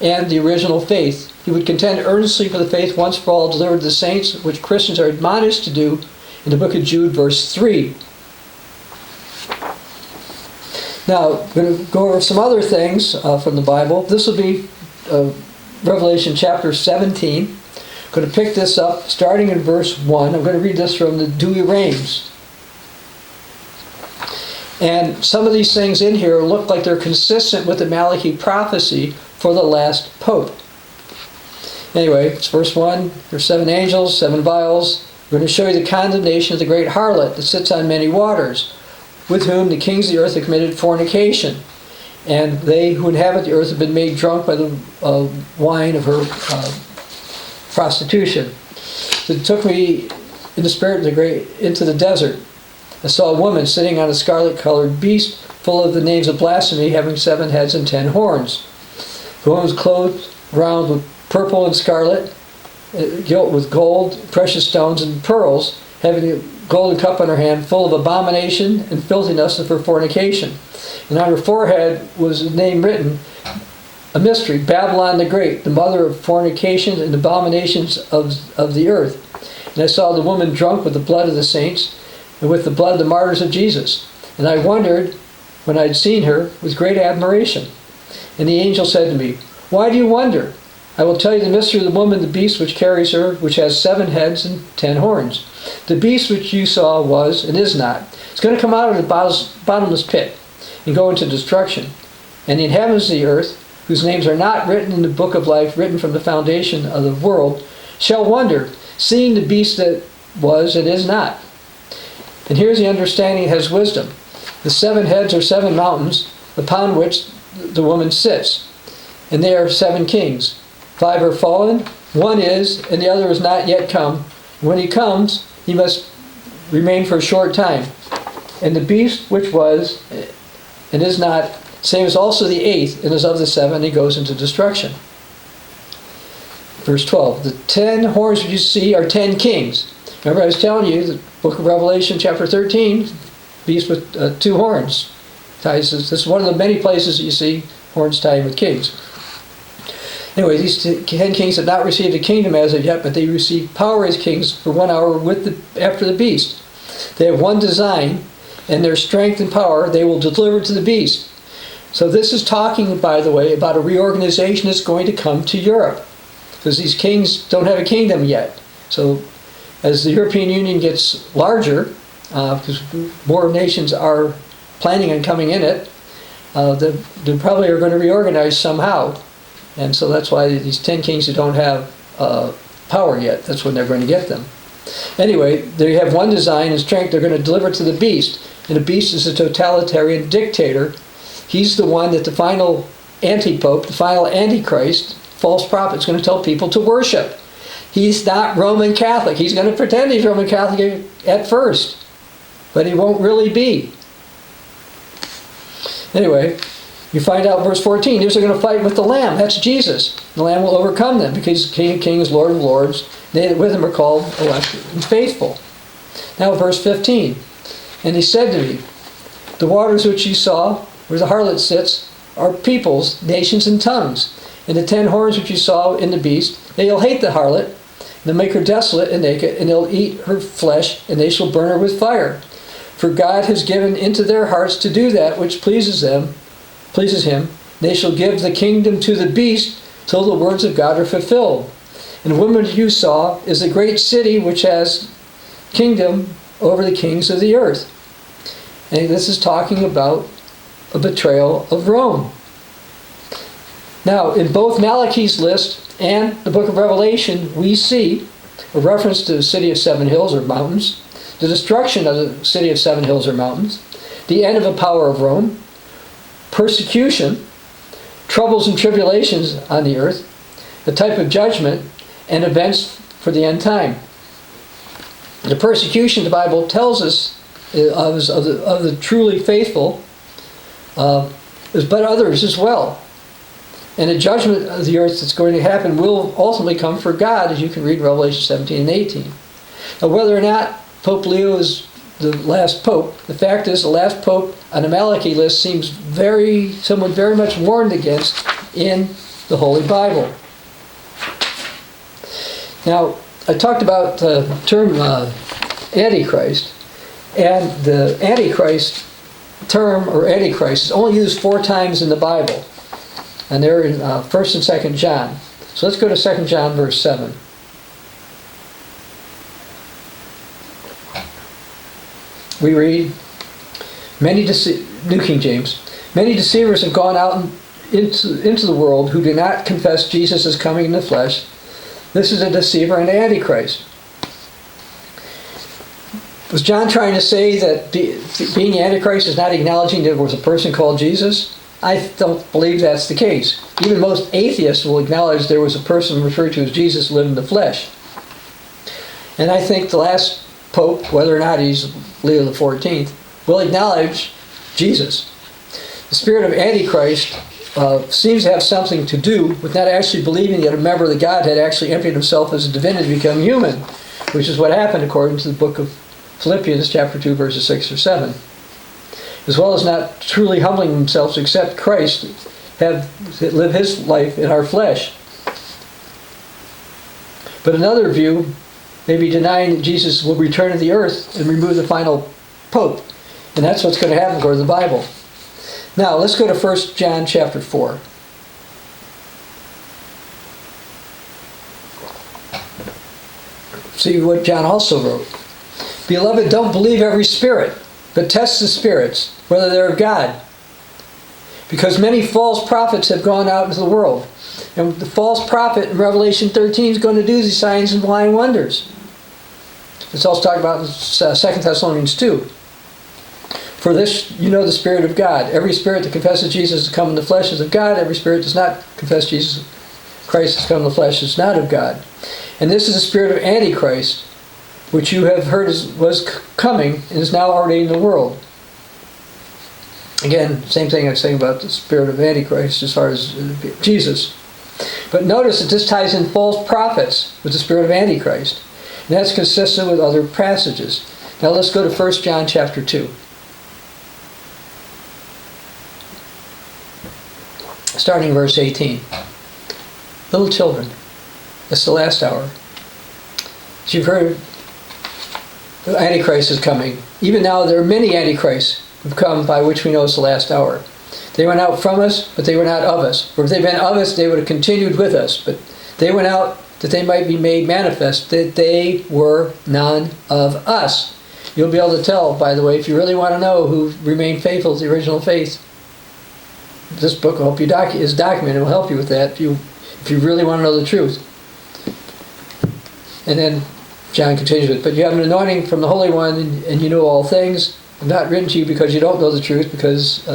Speaker 1: and the original faith. He would contend earnestly for the faith once for all delivered to the saints, which Christians are admonished to do in the book of Jude, verse 3. Now, I'm going to go over some other things from the Bible. This will be Revelation chapter 17. I'm going to pick this up starting in verse 1. I'm going to read this from the Douay-Rheims. And some of these things in here look like they're consistent with the Malachi prophecy for the last pope. Anyway, it's verse 1. There's 7 angels, 7 vials. We're going to show you the condemnation of the great harlot that sits on many waters, with whom the kings of the earth have committed fornication. And they who inhabit the earth have been made drunk by the wine of her prostitution. It took me in the spirit into the desert. I saw a woman sitting on a scarlet-colored beast, full of the names of blasphemy, having 7 heads and 10 horns. The woman was clothed round with purple and scarlet, gilt with gold, precious stones, and pearls, having a golden cup in her hand, full of abomination and filthiness of her fornication. And on her forehead was a name written, a mystery, Babylon the Great, the mother of fornications and abominations of the earth. And I saw the woman drunk with the blood of the saints and with the blood of the martyrs of Jesus. And I wondered, when I'd seen her, with great admiration. And the angel said to me, why do you wonder? I will tell you the mystery of the woman, the beast which carries her, which has 7 heads and 10 horns. The beast which you saw was, and is not. It's going to come out of the bottomless pit and go into destruction. And the inhabitants of the earth, whose names are not written in the book of life, written from the foundation of the world, shall wonder, seeing the beast that was and is not. And here's the understanding has wisdom. The 7 heads are 7 mountains, upon which the woman sits. And they are 7 kings. 5 are fallen, 1 is, and the other is not yet come. When he comes, he must remain for a short time. And the beast which was and is not, same as also the 8th, and is of the 7, he goes into destruction. Verse 12, the 10 horns which you see are 10 kings. Remember I was telling you, the book of Revelation, chapter 13, beast with 2 horns. This is one of the many places that you see horns tying with kings. Anyway, these 10 kings have not received a kingdom as of yet, but they receive power as kings for 1 hour after the beast. They have one design, and their strength and power they will deliver to the beast. So this is talking, by the way, about a reorganization that's going to come to Europe. because these kings don't have a kingdom yet. So as the European Union gets larger, because more nations are planning on coming in it, they probably are going to reorganize somehow. And so that's why these 10 kings who don't have power yet, that's when they're going to get them. Anyway, they have one design and strength. They're going to deliver to the beast. And the beast is a totalitarian dictator. He's the one that the final antipope, the final antichrist, false prophet, is going to tell people to worship. He's not Roman Catholic. He's going to pretend he's Roman Catholic at first, but he won't really be. Anyway, you find out in verse 14, here's they're going to fight with the Lamb. That's Jesus. The Lamb will overcome them because King of Kings, Lord of Lords, they that with him are called, elect, and faithful. Now verse 15, and he said to me, the waters which you saw, where the harlot sits, are peoples, nations, and tongues. And the 10 horns which you saw in the beast, they'll hate the harlot, and they'll make her desolate and naked, and they'll eat her flesh, and they shall burn her with fire. For God has given into their hearts to do that which pleases him. They shall give the kingdom to the beast till the words of God are fulfilled. And the woman you saw is a great city which has kingdom over the kings of the earth. And this is talking about a betrayal of Rome. Now, in both Malachi's list and the book of Revelation, we see a reference to the city of 7 hills or mountains, the destruction of the city of 7 hills or mountains, the end of the power of Rome, persecution, troubles and tribulations on the earth, the type of judgment, and events for the end time. The persecution the Bible tells us of the truly faithful, but others as well. And the judgment of the earth that's going to happen will ultimately come for God, as you can read Revelation 17 and 18. Now, whether or not Pope Leo is the last pope, the fact is the last pope on the Malachi list seems someone very much warned against in the Holy Bible. Now, I talked about the term Antichrist, and the Antichrist term, or Antichrist, is only used 4 times in the Bible, and they're in 1st and 2nd John. So let's go to 2nd John verse 7. We read, New King James, many deceivers have gone out into the world who do not confess Jesus is coming in the flesh. This is a deceiver and Antichrist. Was John trying to say that being Antichrist is not acknowledging there was a person called Jesus? I don't believe that's the case. Even most atheists will acknowledge there was a person referred to as Jesus who lived in the flesh. And I think the last pope, whether or not he's Leo XIV, will acknowledge Jesus. The spirit of Antichrist seems to have something to do with not actually believing that a member of the Godhead actually emptied himself as a divinity to become human, which is what happened according to the book of Philippians chapter 2 verses 6 or 7. As well as not truly humbling themselves to accept Christ, live his life in our flesh. But another view may be denying that Jesus will return to the earth and remove the final pope. And that's what's going to happen according to the Bible. Now, let's go to 1 John chapter 4. See what John also wrote. Beloved, don't believe every spirit, but test the spirits, whether they're of God. Because many false prophets have gone out into the world. And the false prophet in Revelation 13 is going to do these signs and blind wonders. It's also talked about in 2 Thessalonians 2. For this, you know the Spirit of God. Every spirit that confesses Jesus has come in the flesh is of God. Every spirit that does not confess Jesus Christ has come in the flesh is not of God. And this is the spirit of Antichrist, which you have heard was coming and is now already in the world. Again, same thing I'm saying about the spirit of Antichrist as far as Jesus. But notice that this ties in false prophets with the spirit of Antichrist. And that's consistent with other passages. Now let's go to 1 John chapter 2. Starting verse 18. Little children, it's the last hour. As you've heard, the Antichrist is coming. Even now there are many Antichrists who have come, by which we know it's the last hour. They went out from us, but they were not of us. For if they had been of us, they would have continued with us. But They went out that they might be made manifest, that they were none of us. You'll be able to tell, by the way, if you really want to know who remained faithful to the original faith. This book will help you is documented. It will help you with that if you really want to know the truth. And then John continues with, but you have an anointing from the Holy One, and you know all things. I'm not written to you because you don't know the truth, because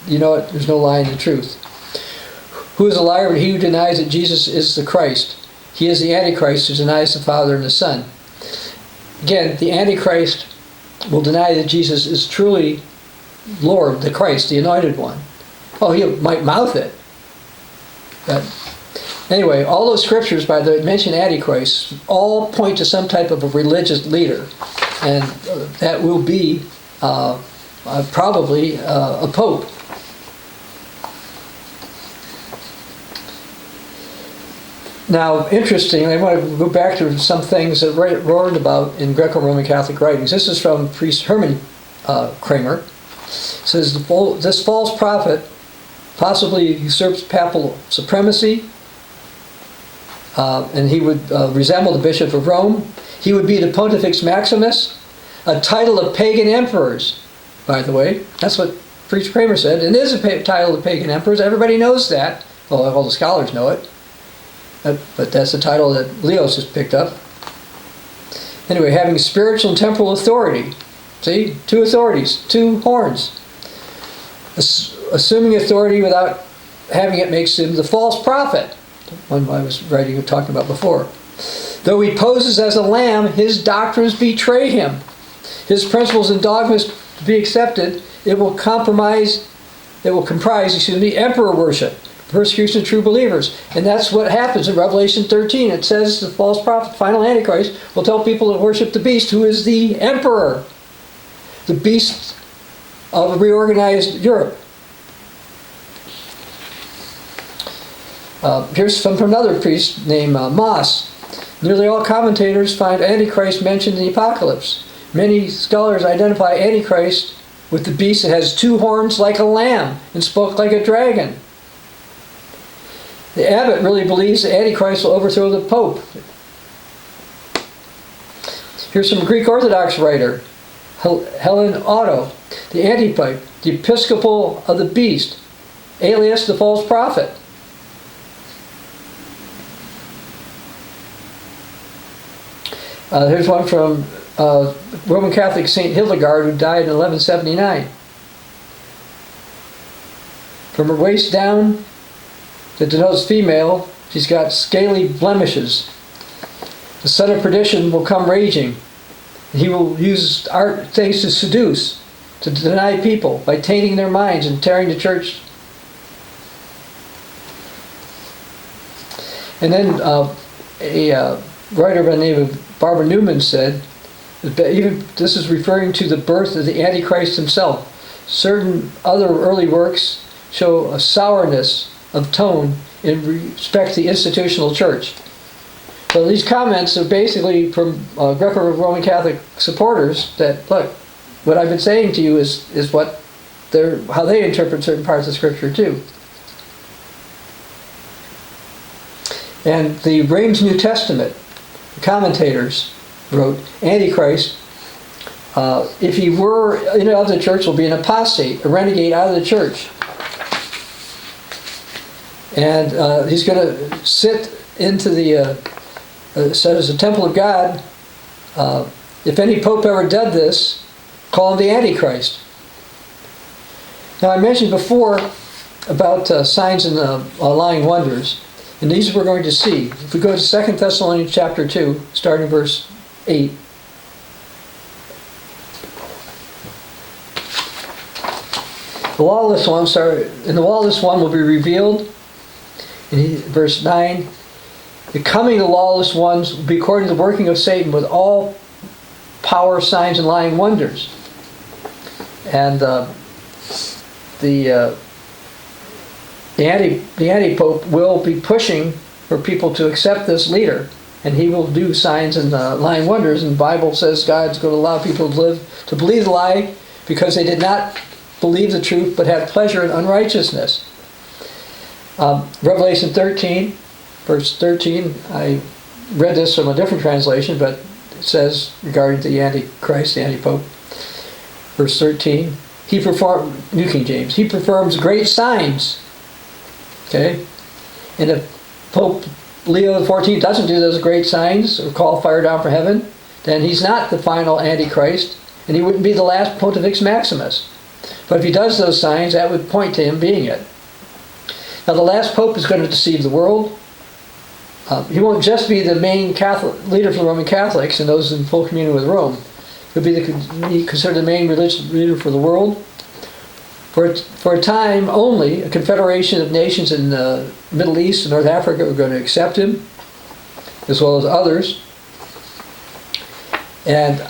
Speaker 1: you know it. There's no lie in the truth. Who is a liar but he who denies that Jesus is the Christ? He is the Antichrist who denies the Father and the Son. Again, the Antichrist will deny that Jesus is truly Lord, the Christ, the Anointed One. Oh, he might mouth it. But anyway, all those scriptures by the mentioned Antichrist all point to some type of a religious leader. And that will be probably a pope. Now, interestingly, I want to go back to some things that written about in Greco-Roman Catholic writings. This is from priest Herman Kramer. It says, this false prophet possibly usurps papal supremacy, and he would resemble the Bishop of Rome. He would be the Pontifex Maximus, a title of pagan emperors, by the way. That's what priest Kramer said. It is a title of pagan emperors. Everybody knows that. Well, all the scholars know it. But that's the title that Leo's just picked up. Anyway, having spiritual and temporal authority. See? Two authorities, two horns. Assuming authority without having it makes him the false prophet. The one I was talking about before. Though he poses as a lamb, his doctrines betray him. His principles and dogmas to be accepted, it will comprise emperor worship, persecution of true believers. And that's what happens in Revelation 13. It says the false prophet, final Antichrist, will tell people to worship the beast, who is the emperor, the beast of a reorganized Europe. Here's from another priest named Moss. Nearly all commentators find Antichrist mentioned in the Apocalypse. Many scholars identify Antichrist with the beast that has two horns like a lamb and spoke like a dragon. The abbot really believes the Antichrist will overthrow the Pope. Here's some Greek Orthodox writer, Helen Otto. The antipope, the episcopal of the beast, alias the false prophet. Here's one from Roman Catholic Saint Hildegard, who died in 1179. From her waist down, that denotes female, she's got scaly blemishes. The son of perdition will come raging. He will use art things to seduce, to deny people by tainting their minds and tearing the church. And then a writer by the name of Barbara Newman said, even this is referring to the birth of the Antichrist himself. Certain other early works show a sourness of tone in respect to the institutional church. So these comments are basically from Greco-Roman Catholic supporters that, look, what I've been saying to you is what how they interpret certain parts of Scripture too. And the Reims New Testament commentators wrote, Antichrist, if he were in of the church, will be an apostate, a renegade out of the church. And he's going to sit into the, says the temple of God. If any pope ever did this, call him the Antichrist. Now I mentioned before about signs and lying wonders. And these we're going to see. If we go to 2 Thessalonians chapter 2, starting verse 8. The lawless one will be revealed. In verse 9, the coming of the lawless ones will be according to the working of Satan with all power, signs, and lying wonders. And the antipope will be pushing for people to accept this leader, and he will do signs and lying wonders. And the Bible says God's going to allow people to believe the lie because they did not believe the truth but had pleasure in unrighteousness. Revelation 13, verse 13, I read this from a different translation, but it says regarding the Antichrist, the antipope, verse 13, New King James, he performs great signs. Okay? And if Pope Leo XIV doesn't do those great signs or call fire down from heaven, then he's not the final Antichrist, and he wouldn't be the last Pontifex Maximus. But if he does those signs, that would point to him being it. Now the last Pope is going to deceive the world. He won't just be the main Catholic leader for the Roman Catholics and those in full communion with Rome. He'll be considered the main religious leader for the world. For a time only, a confederation of nations in the Middle East and North Africa are going to accept him, as well as others. And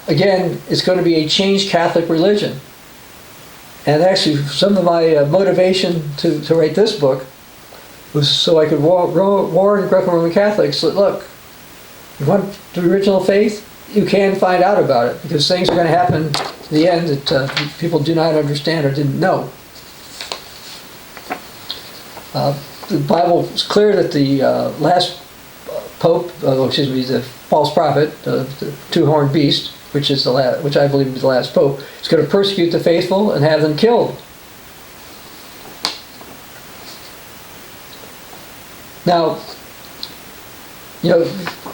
Speaker 1: again, it's going to be a changed Catholic religion. And actually, some of my motivation to write this book was so I could warn Greco-Roman Catholics that, look, you want the original faith? You can find out about it, because things are going to happen in the end that people do not understand or didn't know. The Bible is clear that the last Pope, the false prophet, the two-horned beast, which I believe is the last Pope, is going to persecute the faithful and have them killed. Now,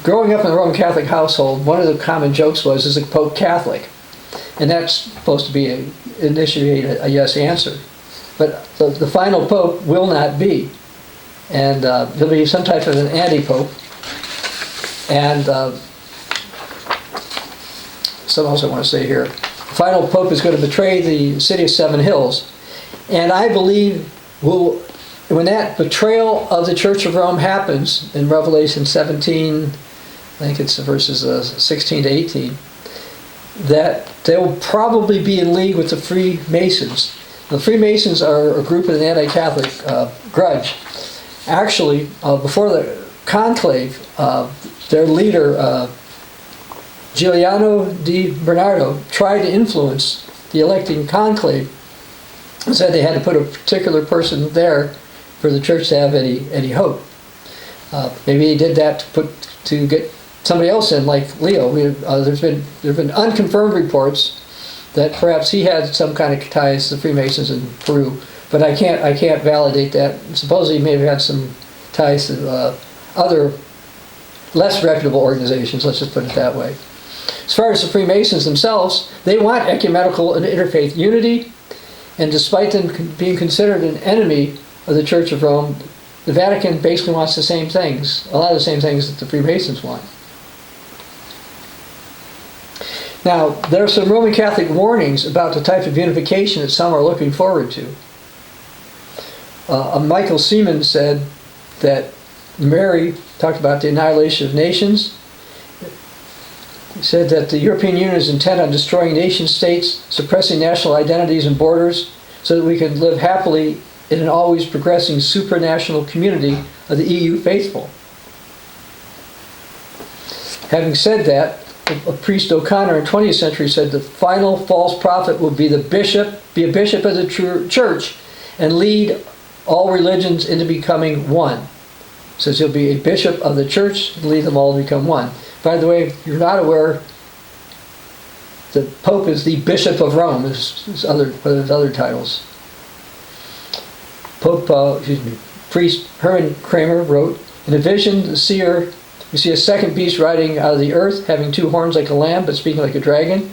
Speaker 1: growing up in the Roman Catholic household, one of the common jokes was, is the Pope Catholic? And that's supposed to initiate a yes answer. But the final Pope will not be. And he'll be some type of an antipope. And something else I want to say here. The final Pope is going to betray the city of Seven Hills. And I believe when that betrayal of the Church of Rome happens in Revelation 17, I think it's verses 16 to 18, that they will probably be in league with the Freemasons. The Freemasons are a group with an anti-Catholic grudge. Actually, before the conclave, their leader, Giuliano Di Bernardo, tried to influence the electing conclave and said they had to put a particular person there for the church to have any hope. Maybe he did that to get somebody else in, like Leo. There's been unconfirmed reports that perhaps he had some kind of ties to the Freemasons in Peru, but I can't validate that. Supposedly he may have had some ties to other less reputable organizations. Let's just put it that way. As far as the Freemasons themselves, they want ecumenical and interfaith unity, and despite them being considered an enemy of the Church of Rome, the Vatican basically wants the same things, a lot of the same things that the Freemasons want. Now, there are some Roman Catholic warnings about the type of unification that some are looking forward to. Michael Seaman said that Mary talked about the annihilation of nations. He said that the European Union is intent on destroying nation states, suppressing national identities and borders, so that we can live happily in an always progressing supranational community of the EU faithful. Having said that, a priest O'Connor in the 20th century said the final false prophet will be a bishop of the true church and lead all religions into becoming one. Says he'll be a bishop of the church and lead them all to become one. By the way, if you're not aware, the Pope is the Bishop of Rome. There's other titles. Priest Herman Kramer wrote, in a vision, the seer, we see a second beast riding out of the earth, having two horns like a lamb, but speaking like a dragon.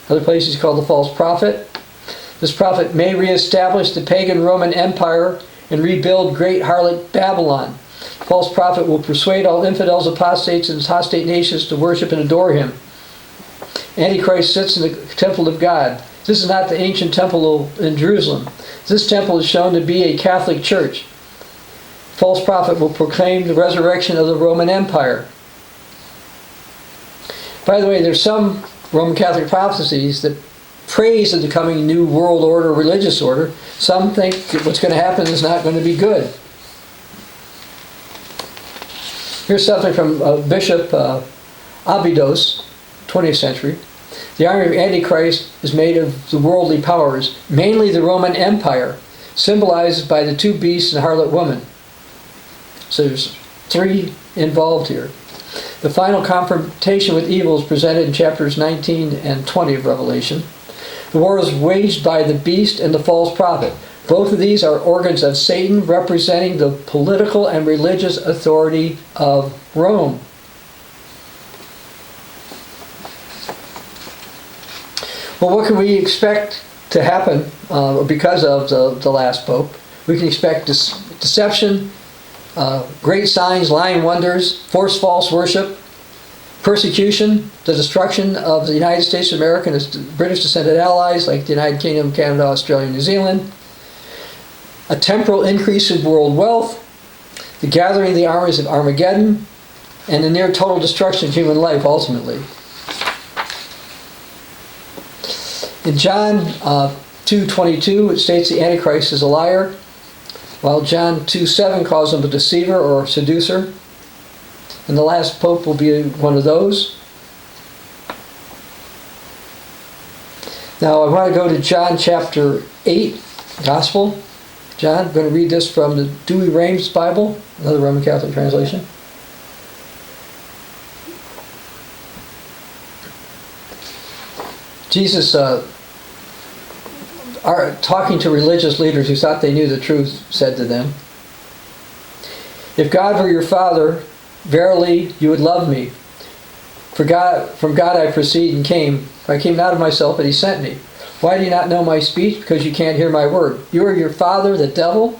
Speaker 1: Other places he's called the false prophet. This prophet may reestablish the pagan Roman Empire and rebuild great harlot Babylon. The false prophet will persuade all infidels, apostates, and apostate nations to worship and adore him. Antichrist sits in the temple of God. This is not the ancient temple in Jerusalem. This temple is shown to be a Catholic church. False prophet will proclaim the resurrection of the Roman Empire. By the way, there's some Roman Catholic prophecies that praise the coming new world order, religious order. Some think what's going to happen is not going to be good. Here's something from Bishop Abydos, 20th century. The army of Antichrist is made of the worldly powers, mainly the Roman Empire, symbolized by the two beasts and harlot woman. So there's three involved here. The final confrontation with evil is presented in chapters 19 and 20 of Revelation. The war is waged by the beast and the false prophet. Both of these are organs of Satan representing the political and religious authority of Rome. Well, what can we expect to happen because of the last pope? We can expect deception, great signs, lying wonders, forced false worship, persecution, the destruction of the United States of America and its British descended allies like the United Kingdom, Canada, Australia, and New Zealand, a temporal increase in world wealth, the gathering of the armies of Armageddon, and the near total destruction of human life ultimately. In John 2:22, it states the Antichrist is a liar, while John 2:7 calls him a deceiver or seducer. And the last pope will be one of those. Now I want to go to John chapter 8, Gospel. John, I'm going to read this from the Douay-Rheims Bible, another Roman Catholic translation. Jesus, talking to religious leaders who thought they knew the truth, said to them, "If God were your Father, verily you would love me. From God I proceed and came. I came not of myself, but he sent me. Why do you not know my speech? Because you can't hear my word. You are your father, the devil,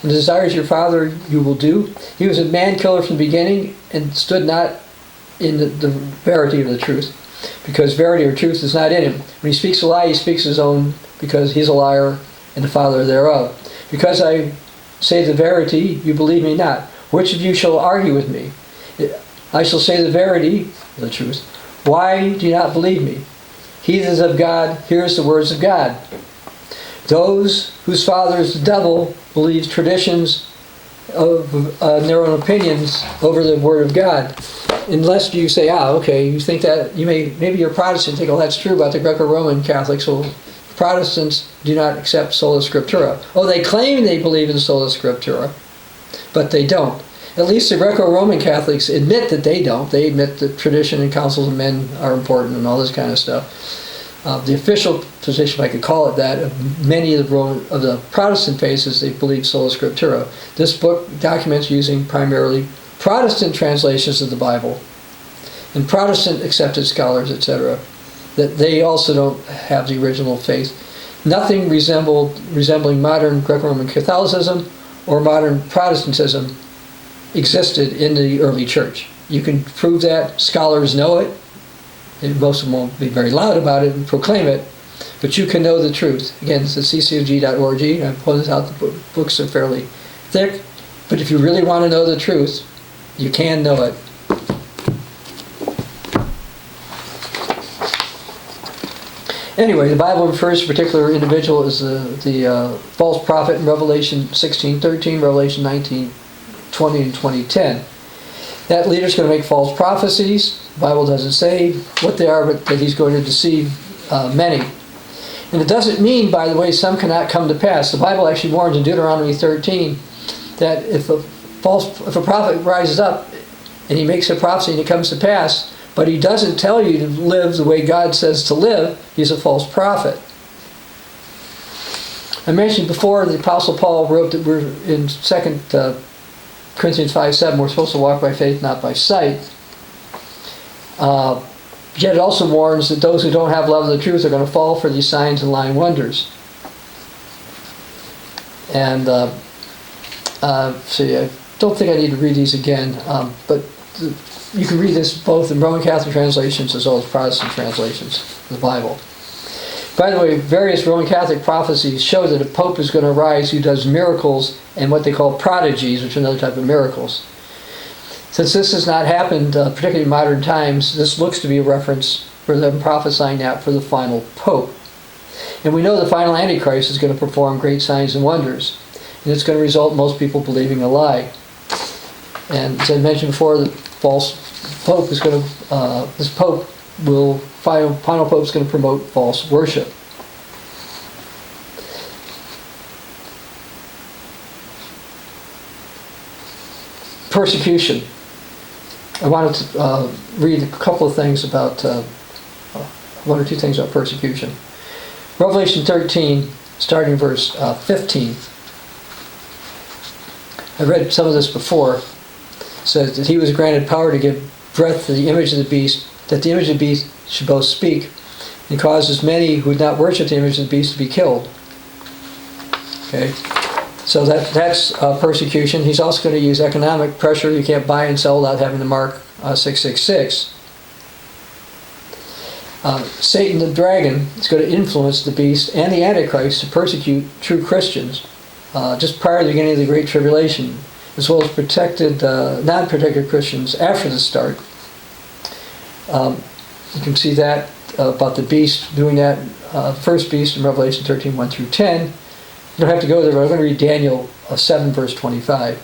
Speaker 1: and the desires of your father you will do. He was a man-killer from the beginning and stood not in the verity of the truth, because verity or truth is not in him. When he speaks a lie, he speaks his own, because he's a liar and the father thereof. Because I say the verity, you believe me not. Which of you shall argue with me? I shall say the verity, the truth. Why do you not believe me? He that is of God hears the words of God. Those whose father is the devil believe traditions of their own opinions over the word of God. Unless you say, okay, you think that, maybe you're Protestant, think, that's true about the Greco-Roman Catholics. Well, Protestants do not accept sola scriptura. They claim they believe in sola scriptura, but they don't. At least the Greco-Roman Catholics admit that they don't. They admit that tradition and councils of men are important and all this kind of stuff. The official position, if I could call it that, of many of the Protestant faiths is they believe sola scriptura. This book documents using primarily Protestant translations of the Bible and Protestant accepted scholars, etc., that they also don't have the original faith. Nothing resembling modern Greco-Roman Catholicism or modern Protestantism existed in the early church. You can prove that. Scholars know it. And most of them won't be very loud about it and proclaim it, but you can know the truth. Again, it's at ccog.org. I've pointed out the books are fairly thick, but if you really want to know the truth, you can know it. Anyway, the Bible refers to a particular individual as the false prophet in Revelation 16:13, Revelation 19:20, and 20:10. That leader's going to make false prophecies. The Bible doesn't say what they are, but that he's going to deceive many. And it doesn't mean, by the way, some cannot come to pass. The Bible actually warns in Deuteronomy 13 that if a prophet rises up and he makes a prophecy and it comes to pass, but he doesn't tell you to live the way God says to live, he's a false prophet. I mentioned before the Apostle Paul wrote that we're in 2 Corinthians 5:7, we're supposed to walk by faith, not by sight. Yet it also warns that those who don't have love of the truth are going to fall for these signs and lying wonders. And see, I don't think I need to read these again, but you can read this both in Roman Catholic translations as well as Protestant translations of the Bible. By the way, various Roman Catholic prophecies show that a pope is going to arise who does miracles and what they call prodigies, which are another type of miracles. Since this has not happened, particularly in modern times, this looks to be a reference for them prophesying that for the final pope. And we know the final Antichrist is going to perform great signs and wonders. And it's going to result in most people believing a lie. And as I mentioned before, the false pope is going to, final pope is going to promote false worship. persecution. I wanted to read a couple of things about, one or two things about persecution. Revelation 13, starting verse 15. I read some of this before. It says that he was granted power to give breath to the image of the beast, that the image of the beast should both speak, and causes many who would not worship the image of the beast to be killed. Okay, so that's persecution. He's also going to use economic pressure. You can't buy and sell without having the mark 666. Satan the dragon is going to influence the beast and the Antichrist to persecute true Christians just prior to the beginning of the Great Tribulation, as well as protected, non-protected Christians after the start. You can see that about the beast doing that, first beast in Revelation 13, 1 through 10. You don't have to go there, but I'm going to read Daniel 7, verse 25.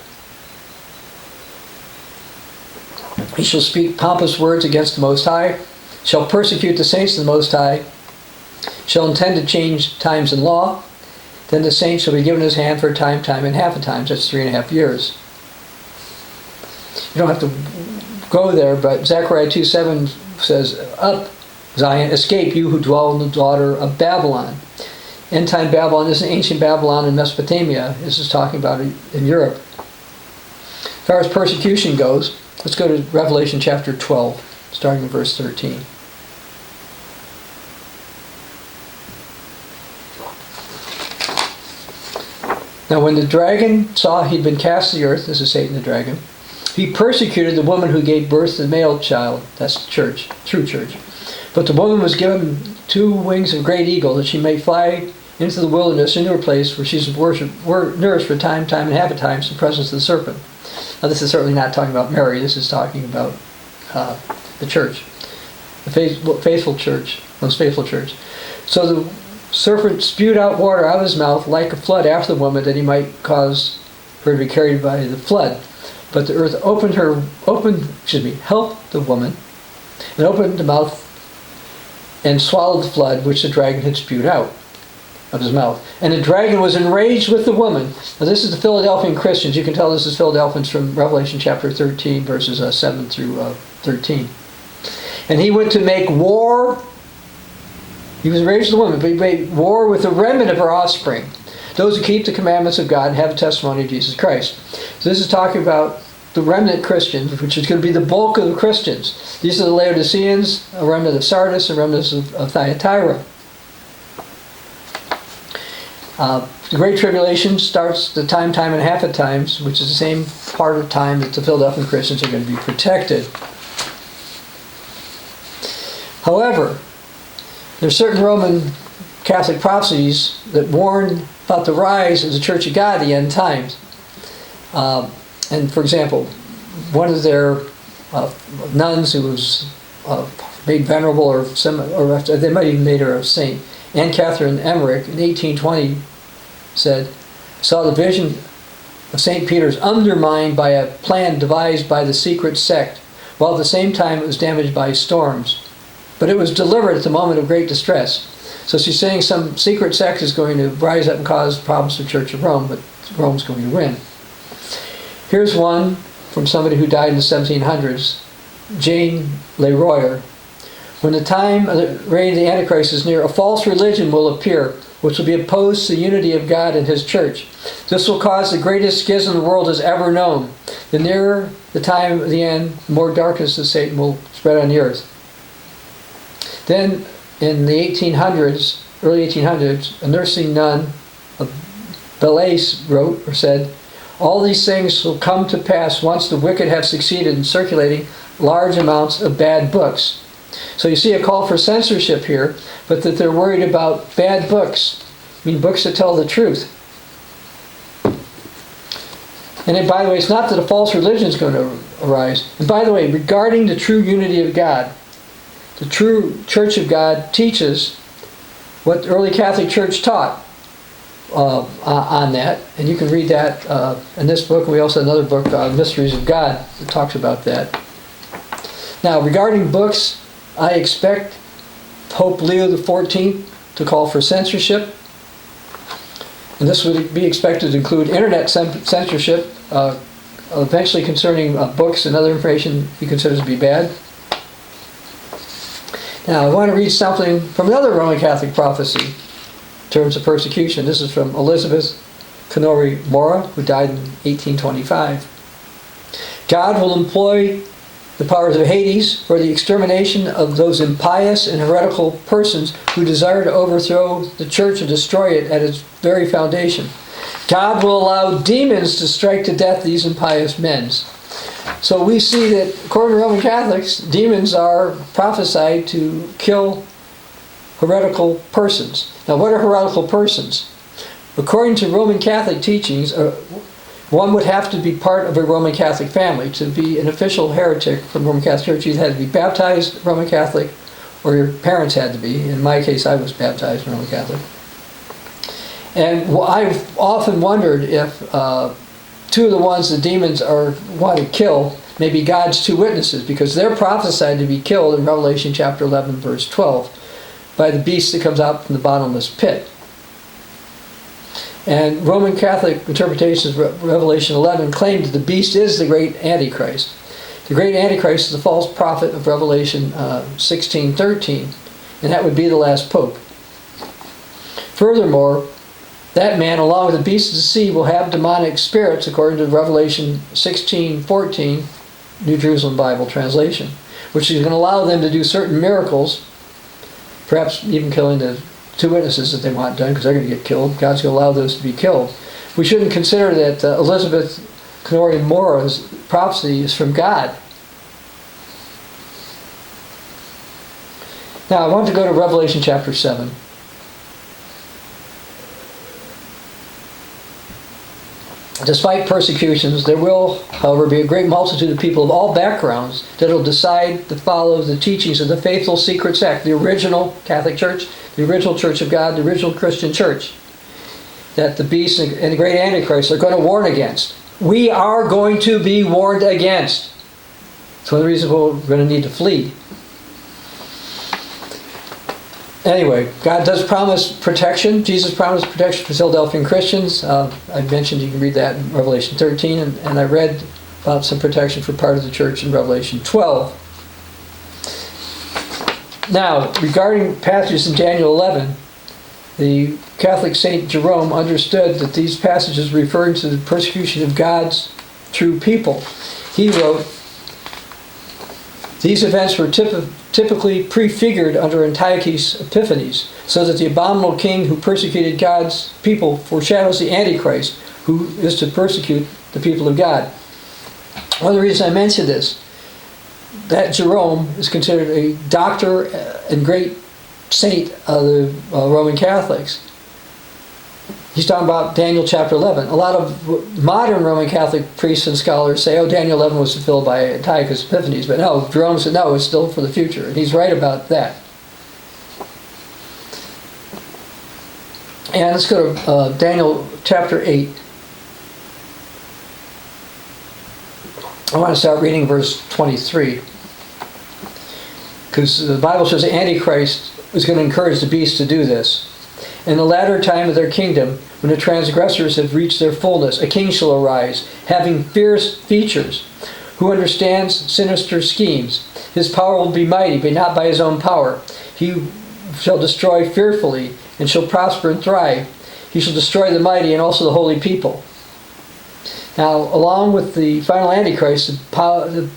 Speaker 1: He shall speak pompous words against the Most High, shall persecute the saints of the Most High, shall intend to change times and law. Then the saints shall be given his hand for a time, time, and half a time. That's 3.5 years. You don't have to go there, but Zechariah 2:7 says, "Up, Zion, escape, you who dwell in the daughter of Babylon." End-time Babylon is an ancient Babylon in Mesopotamia. This is talking about in Europe. As far as persecution goes, let's go to Revelation chapter 12, starting in verse 13. Now when the dragon saw he'd been cast to the earth, this is Satan the dragon, he persecuted the woman who gave birth to the male child. That's the church, true church. But the woman was given 2 wings of great eagle, that she may fly into the wilderness, into her place where she's nourished for time, time, and half a time, in the presence of the serpent. Now this is certainly not talking about Mary. This is talking about the church, the faithful church, most faithful church. So the serpent spewed out water out of his mouth like a flood after the woman, that he might cause her to be carried by the flood. But the earth helped the woman, and opened the mouth and swallowed the flood which the dragon had spewed out of his mouth. And the dragon was enraged with the woman. Now this is the Philadelphian Christians. You can tell this is Philadelphians from Revelation chapter 13, verses 7 through 13. And he went to make war. He was enraged with the woman, but he made war with the remnant of her offspring, those who keep the commandments of God and have the testimony of Jesus Christ. So this is talking about the remnant Christians, which is going to be the bulk of the Christians. These are the Laodiceans, a remnant of Sardis, a remnant of Thyatira. The Great Tribulation starts the time, time, and half a times, which is the same part of time that the Philadelphian Christians are going to be protected. However, there are certain Roman Catholic prophecies that warn about the rise of the Church of God at the end times. And for example, one of their nuns who was made venerable, or they might even made her a saint, Anne Catherine Emmerich, in 1820 said, saw the vision of St. Peter's undermined by a plan devised by the secret sect, while at the same time it was damaged by storms. But it was delivered at the moment of great distress. So she's saying some secret sect is going to rise up and cause problems to the Church of Rome, but Rome's going to win. Here's one from somebody who died in the 1700s, Jane Leroyer. When the time of the reign of the Antichrist is near, a false religion will appear, which will be opposed to the unity of God and His Church. This will cause the greatest schism the world has ever known. The nearer the time of the end, the more darkness of Satan will spread on the earth. Then, in the 1800s, early 1800s, a nursing nun of Belize wrote or said, "All these things will come to pass once the wicked have succeeded in circulating large amounts of bad books." So you see a call for censorship here, but that they're worried about bad books. I mean, books that tell the truth. And then, by the way, it's not that a false religion is going to arise. And by the way, regarding the true unity of God, the true Church of God teaches what the early Catholic Church taught on that. And you can read that in this book. And we also have another book, Mysteries of God, that talks about that. Now, regarding books, I expect Pope Leo XIV to call for censorship. And this would be expected to include internet censorship, eventually concerning books and other information he considers to be bad. Now, I want to read something from another Roman Catholic prophecy in terms of persecution. This is from Elizabeth Canori Mora, who died in 1825. God will employ the powers of Hades for the extermination of those impious and heretical persons who desire to overthrow the church and destroy it at its very foundation. God will allow demons to strike to death these impious men. So we see that, according to Roman Catholics, demons are prophesied to kill heretical persons. Now, what are heretical persons? According to Roman Catholic teachings, one would have to be part of a Roman Catholic family. To be an official heretic from the Roman Catholic Church, you had to be baptized Roman Catholic, or your parents had to be. In my case, I was baptized Roman Catholic. And I've often wondered if two of the ones the demons want to kill may be God's two witnesses, because they're prophesied to be killed in Revelation chapter 11, verse 12, by the beast that comes out from the bottomless pit. And Roman Catholic interpretations of Revelation 11 claim that the beast is the great Antichrist. The great Antichrist is the false prophet of Revelation 16:13, and that would be the last pope. Furthermore, that man, along with the beast of the sea, will have demonic spirits, according to Revelation 16:14, New Jerusalem Bible translation, which is going to allow them to do certain miracles, perhaps even killing the two witnesses that they want done, because they're going to get killed. God's going to allow those to be killed. We shouldn't consider that Elizabeth Canori Mora's prophecy is from God. Now, I want to go to Revelation chapter 7. Despite persecutions, there will, however, be a great multitude of people of all backgrounds that will decide to follow the teachings of the faithful secret sect, the original Catholic Church, the original Church of God, the original Christian Church, that the beast and the great Antichrist are going to warn against. We are going to be warned against. It's one of the reasons we're going to need to flee. Anyway, God does promise protection. Jesus promised protection for Philadelphian Christians. I mentioned, you can read that in Revelation 13, and I read about some protection for part of the church in Revelation 12. Now, regarding passages in Daniel 11, the Catholic Saint Jerome understood that these passages referred to the persecution of God's true people. He wrote, "These events were typically prefigured under Antiochus Epiphanes, so that the abominable king who persecuted God's people foreshadows the Antichrist, who is to persecute the people of God." One of the reasons I mention this, that Jerome is considered a doctor and great saint of the Roman Catholics. He's talking about Daniel chapter 11. A lot of modern Roman Catholic priests and scholars say, oh, Daniel 11 was fulfilled by Antiochus Epiphanes. But no, Jerome said, no, it's still for the future. And he's right about that. And let's go to Daniel chapter 8. I want to start reading verse 23. Because the Bible says the Antichrist is going to encourage the beast to do this. "In the latter time of their kingdom, when the transgressors have reached their fullness, a king shall arise, having fierce features, who understands sinister schemes. His power will be mighty, but not by his own power. He shall destroy fearfully, and shall prosper and thrive. He shall destroy the mighty and also the holy people." Now, along with the final Antichrist, the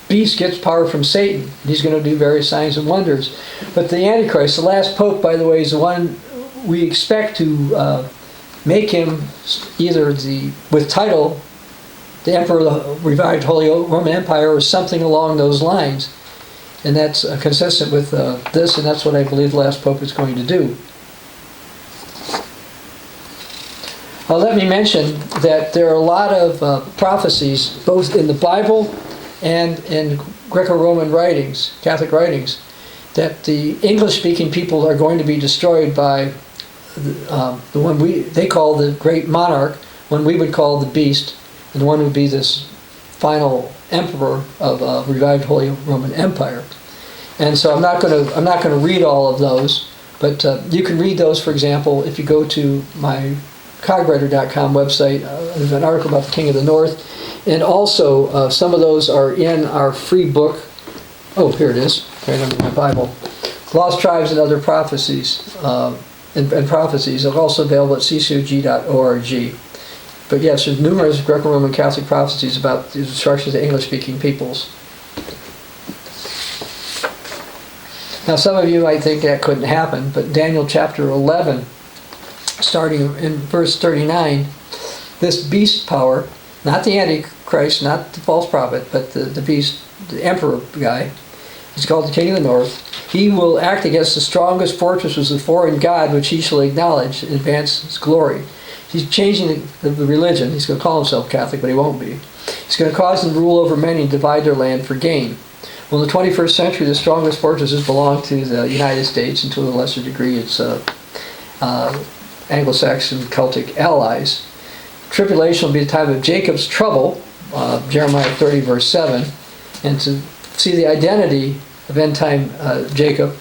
Speaker 1: beast gets power from Satan. He's going to do various signs and wonders. But the Antichrist, the last pope, by the way, is the one we expect to make him either with title, the Emperor of the Revived Holy Roman Empire, or something along those lines. And that's consistent with this, and that's what I believe the last pope is going to do. Let me mention that there are a lot of prophecies, both in the Bible and in Greco-Roman writings, Catholic writings, that the English-speaking people are going to be destroyed by the one they call the Great Monarch, one we would call the Beast, and the one would be this final emperor of revived Holy Roman Empire. And so I'm not going to read all of those, but you can read those. For example, if you go to my cogwriter.com website, there's an article about the King of the North, And also, some of those are in our free book. Oh, here it is, right under my Bible. Lost Tribes and Other Prophecies, and Prophecies are also available at ccog.org. But yes, there's numerous Greco-Roman Catholic prophecies about the destruction of the English-speaking peoples. Now, some of you might think that couldn't happen, but Daniel chapter 11, starting in verse 39, this beast power, not the Antichrist, not the false prophet, but the beast, the emperor guy, he's called the King of the North. He will act against the strongest fortresses of foreign God, which he shall acknowledge and advance his glory. He's changing the religion. He's going to call himself Catholic, but he won't be. He's going to cause them to rule over many and divide their land for gain. Well, in the 21st century, the strongest fortresses belong to the United States, and to a lesser degree its Anglo-Saxon Celtic allies. Tribulation will be the time of Jacob's trouble, Jeremiah 30, verse 7, and to see the identity of end-time Jacob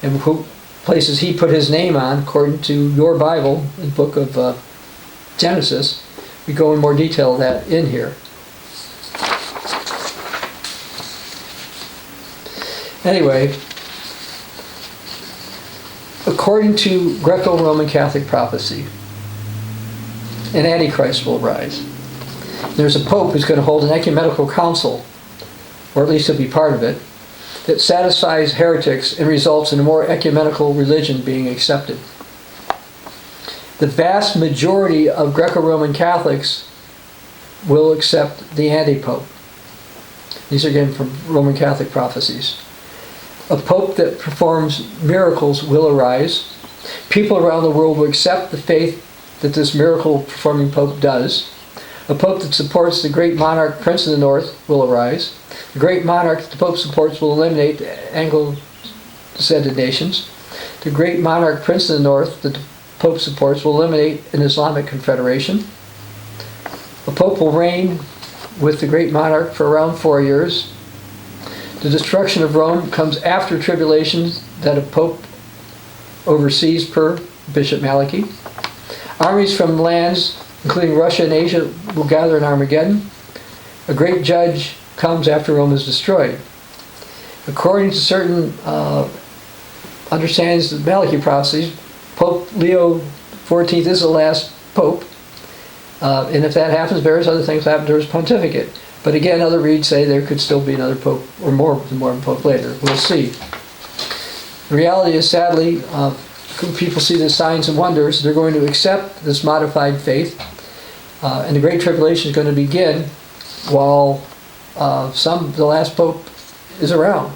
Speaker 1: and who places he put his name on, according to your Bible, the book of Genesis. We go in more detail of that in here. Anyway, according to Greco-Roman Catholic prophecy, an Antichrist will rise. There's a Pope who's going to hold an ecumenical council, or at least he'll be part of it, that satisfies heretics and results in a more ecumenical religion being accepted. The vast majority of Greco-Roman Catholics will accept the antipope. These are again from Roman Catholic prophecies. A pope that performs miracles will arise. People around the world will accept the faith that this miracle-performing pope does. A pope that supports the great monarch prince of the north will arise. The great monarch that the pope supports will eliminate the Anglo-descended nations. The great monarch prince of the north that the pope supports will eliminate an Islamic confederation. A pope will reign with the great monarch for around 4 years. The destruction of Rome comes after tribulation that a pope oversees per Bishop Malachy. Armies from lands, including Russia and Asia, will gather in Armageddon. A great judge comes after Rome is destroyed. According to certain understandings of Malachi prophecies, Pope Leo XIV is the last pope. And if that happens, various other things happen to his pontificate. But again, other reads say there could still be another pope, or more than pope later. We'll see. The reality is, sadly, people see the signs and wonders. They're going to accept this modified faith. And the Great Tribulation is going to begin while the last pope is around.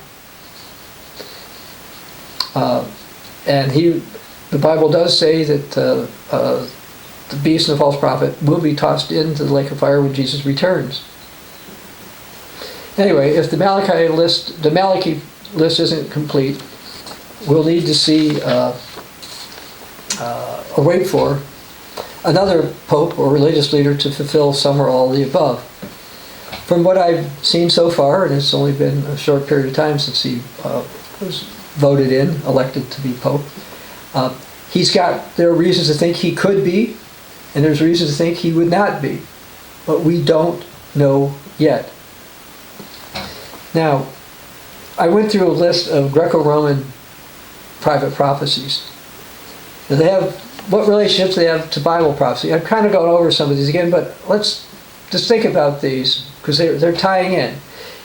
Speaker 1: And the Bible does say that the beast and the false prophet will be tossed into the lake of fire when Jesus returns. Anyway, if the Malachi list isn't complete, we'll need to see or wait for another pope or religious leader to fulfill some or all of the above. From what I've seen so far, and it's only been a short period of time since he was voted in, elected to be pope, there are reasons to think he could be, and there's reasons to think he would not be. But we don't know yet. Now, I went through a list of Greco-Roman private prophecies. And they have what relationships they have to Bible prophecy. I've kind of gone over some of these again, but let's just think about these, because they're tying in.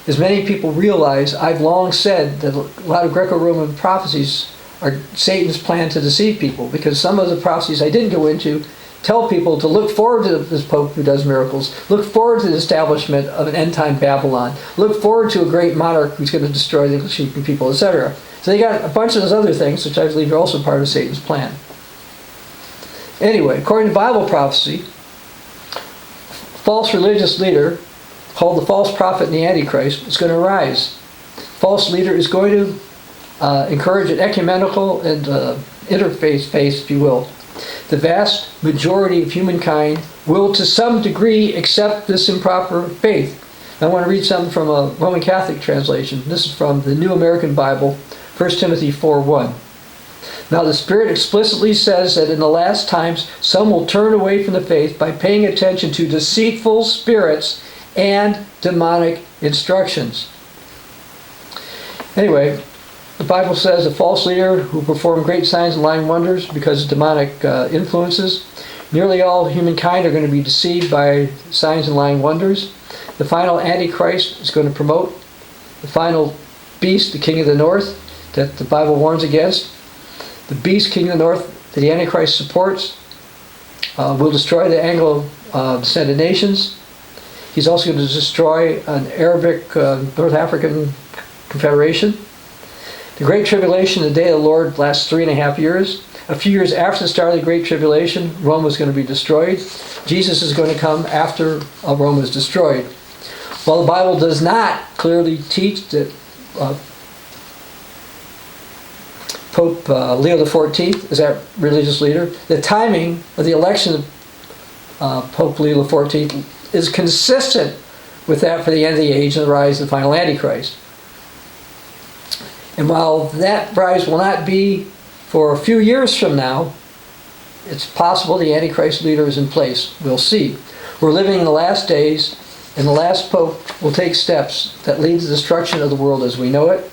Speaker 1: As many people realize, I've long said that a lot of Greco-Roman prophecies are Satan's plan to deceive people, because some of the prophecies I didn't go into tell people to look forward to this pope who does miracles, look forward to the establishment of an end-time Babylon, look forward to a great monarch who's going to destroy the English-speaking people, etc. So they got a bunch of those other things, which I believe are also part of Satan's plan. Anyway, according to Bible prophecy, false religious leader, called the false prophet and the Antichrist, is going to rise. False leader is going to encourage an ecumenical and interfaith faith, if you will. The vast majority of humankind will to some degree accept this improper faith. I want to read something from a Roman Catholic translation. This is from the New American Bible, 1 Timothy 4:1. Now the Spirit explicitly says that in the last times some will turn away from the faith by paying attention to deceitful spirits and demonic instructions. Anyway, the Bible says a false leader who performed great signs and lying wonders because of demonic influences. Nearly all humankind are going to be deceived by signs and lying wonders. The final Antichrist is going to promote the final beast, the king of the north, that the Bible warns against. The beast, king of the north, that the Antichrist supports, will destroy the Anglo-descended nations. He's also going to destroy an Arabic North African confederation. The Great Tribulation, the day of the Lord, lasts 3.5 years. A few years after the start of the Great Tribulation, Rome was going to be destroyed. Jesus is going to come after Rome is destroyed. While the Bible does not clearly teach that Pope Leo XIV is that religious leader, the timing of the election of Pope Leo XIV is consistent with that for the end of the age and the rise of the final Antichrist. And while that rise will not be for a few years from now, it's possible the Antichrist leader is in place. We'll see. We're living in the last days, and the last pope will take steps that lead to the destruction of the world as we know it.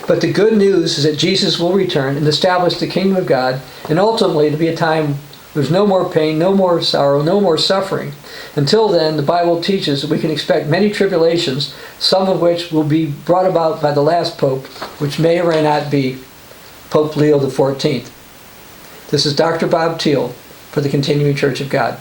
Speaker 1: But the good news is that Jesus will return and establish the kingdom of God, and ultimately to be a time there's no more pain, no more sorrow, no more suffering. Until then, the Bible teaches that we can expect many tribulations, some of which will be brought about by the last pope, which may or may not be Pope Leo XIV. This is Dr. Bob Thiel for the Continuing Church of God.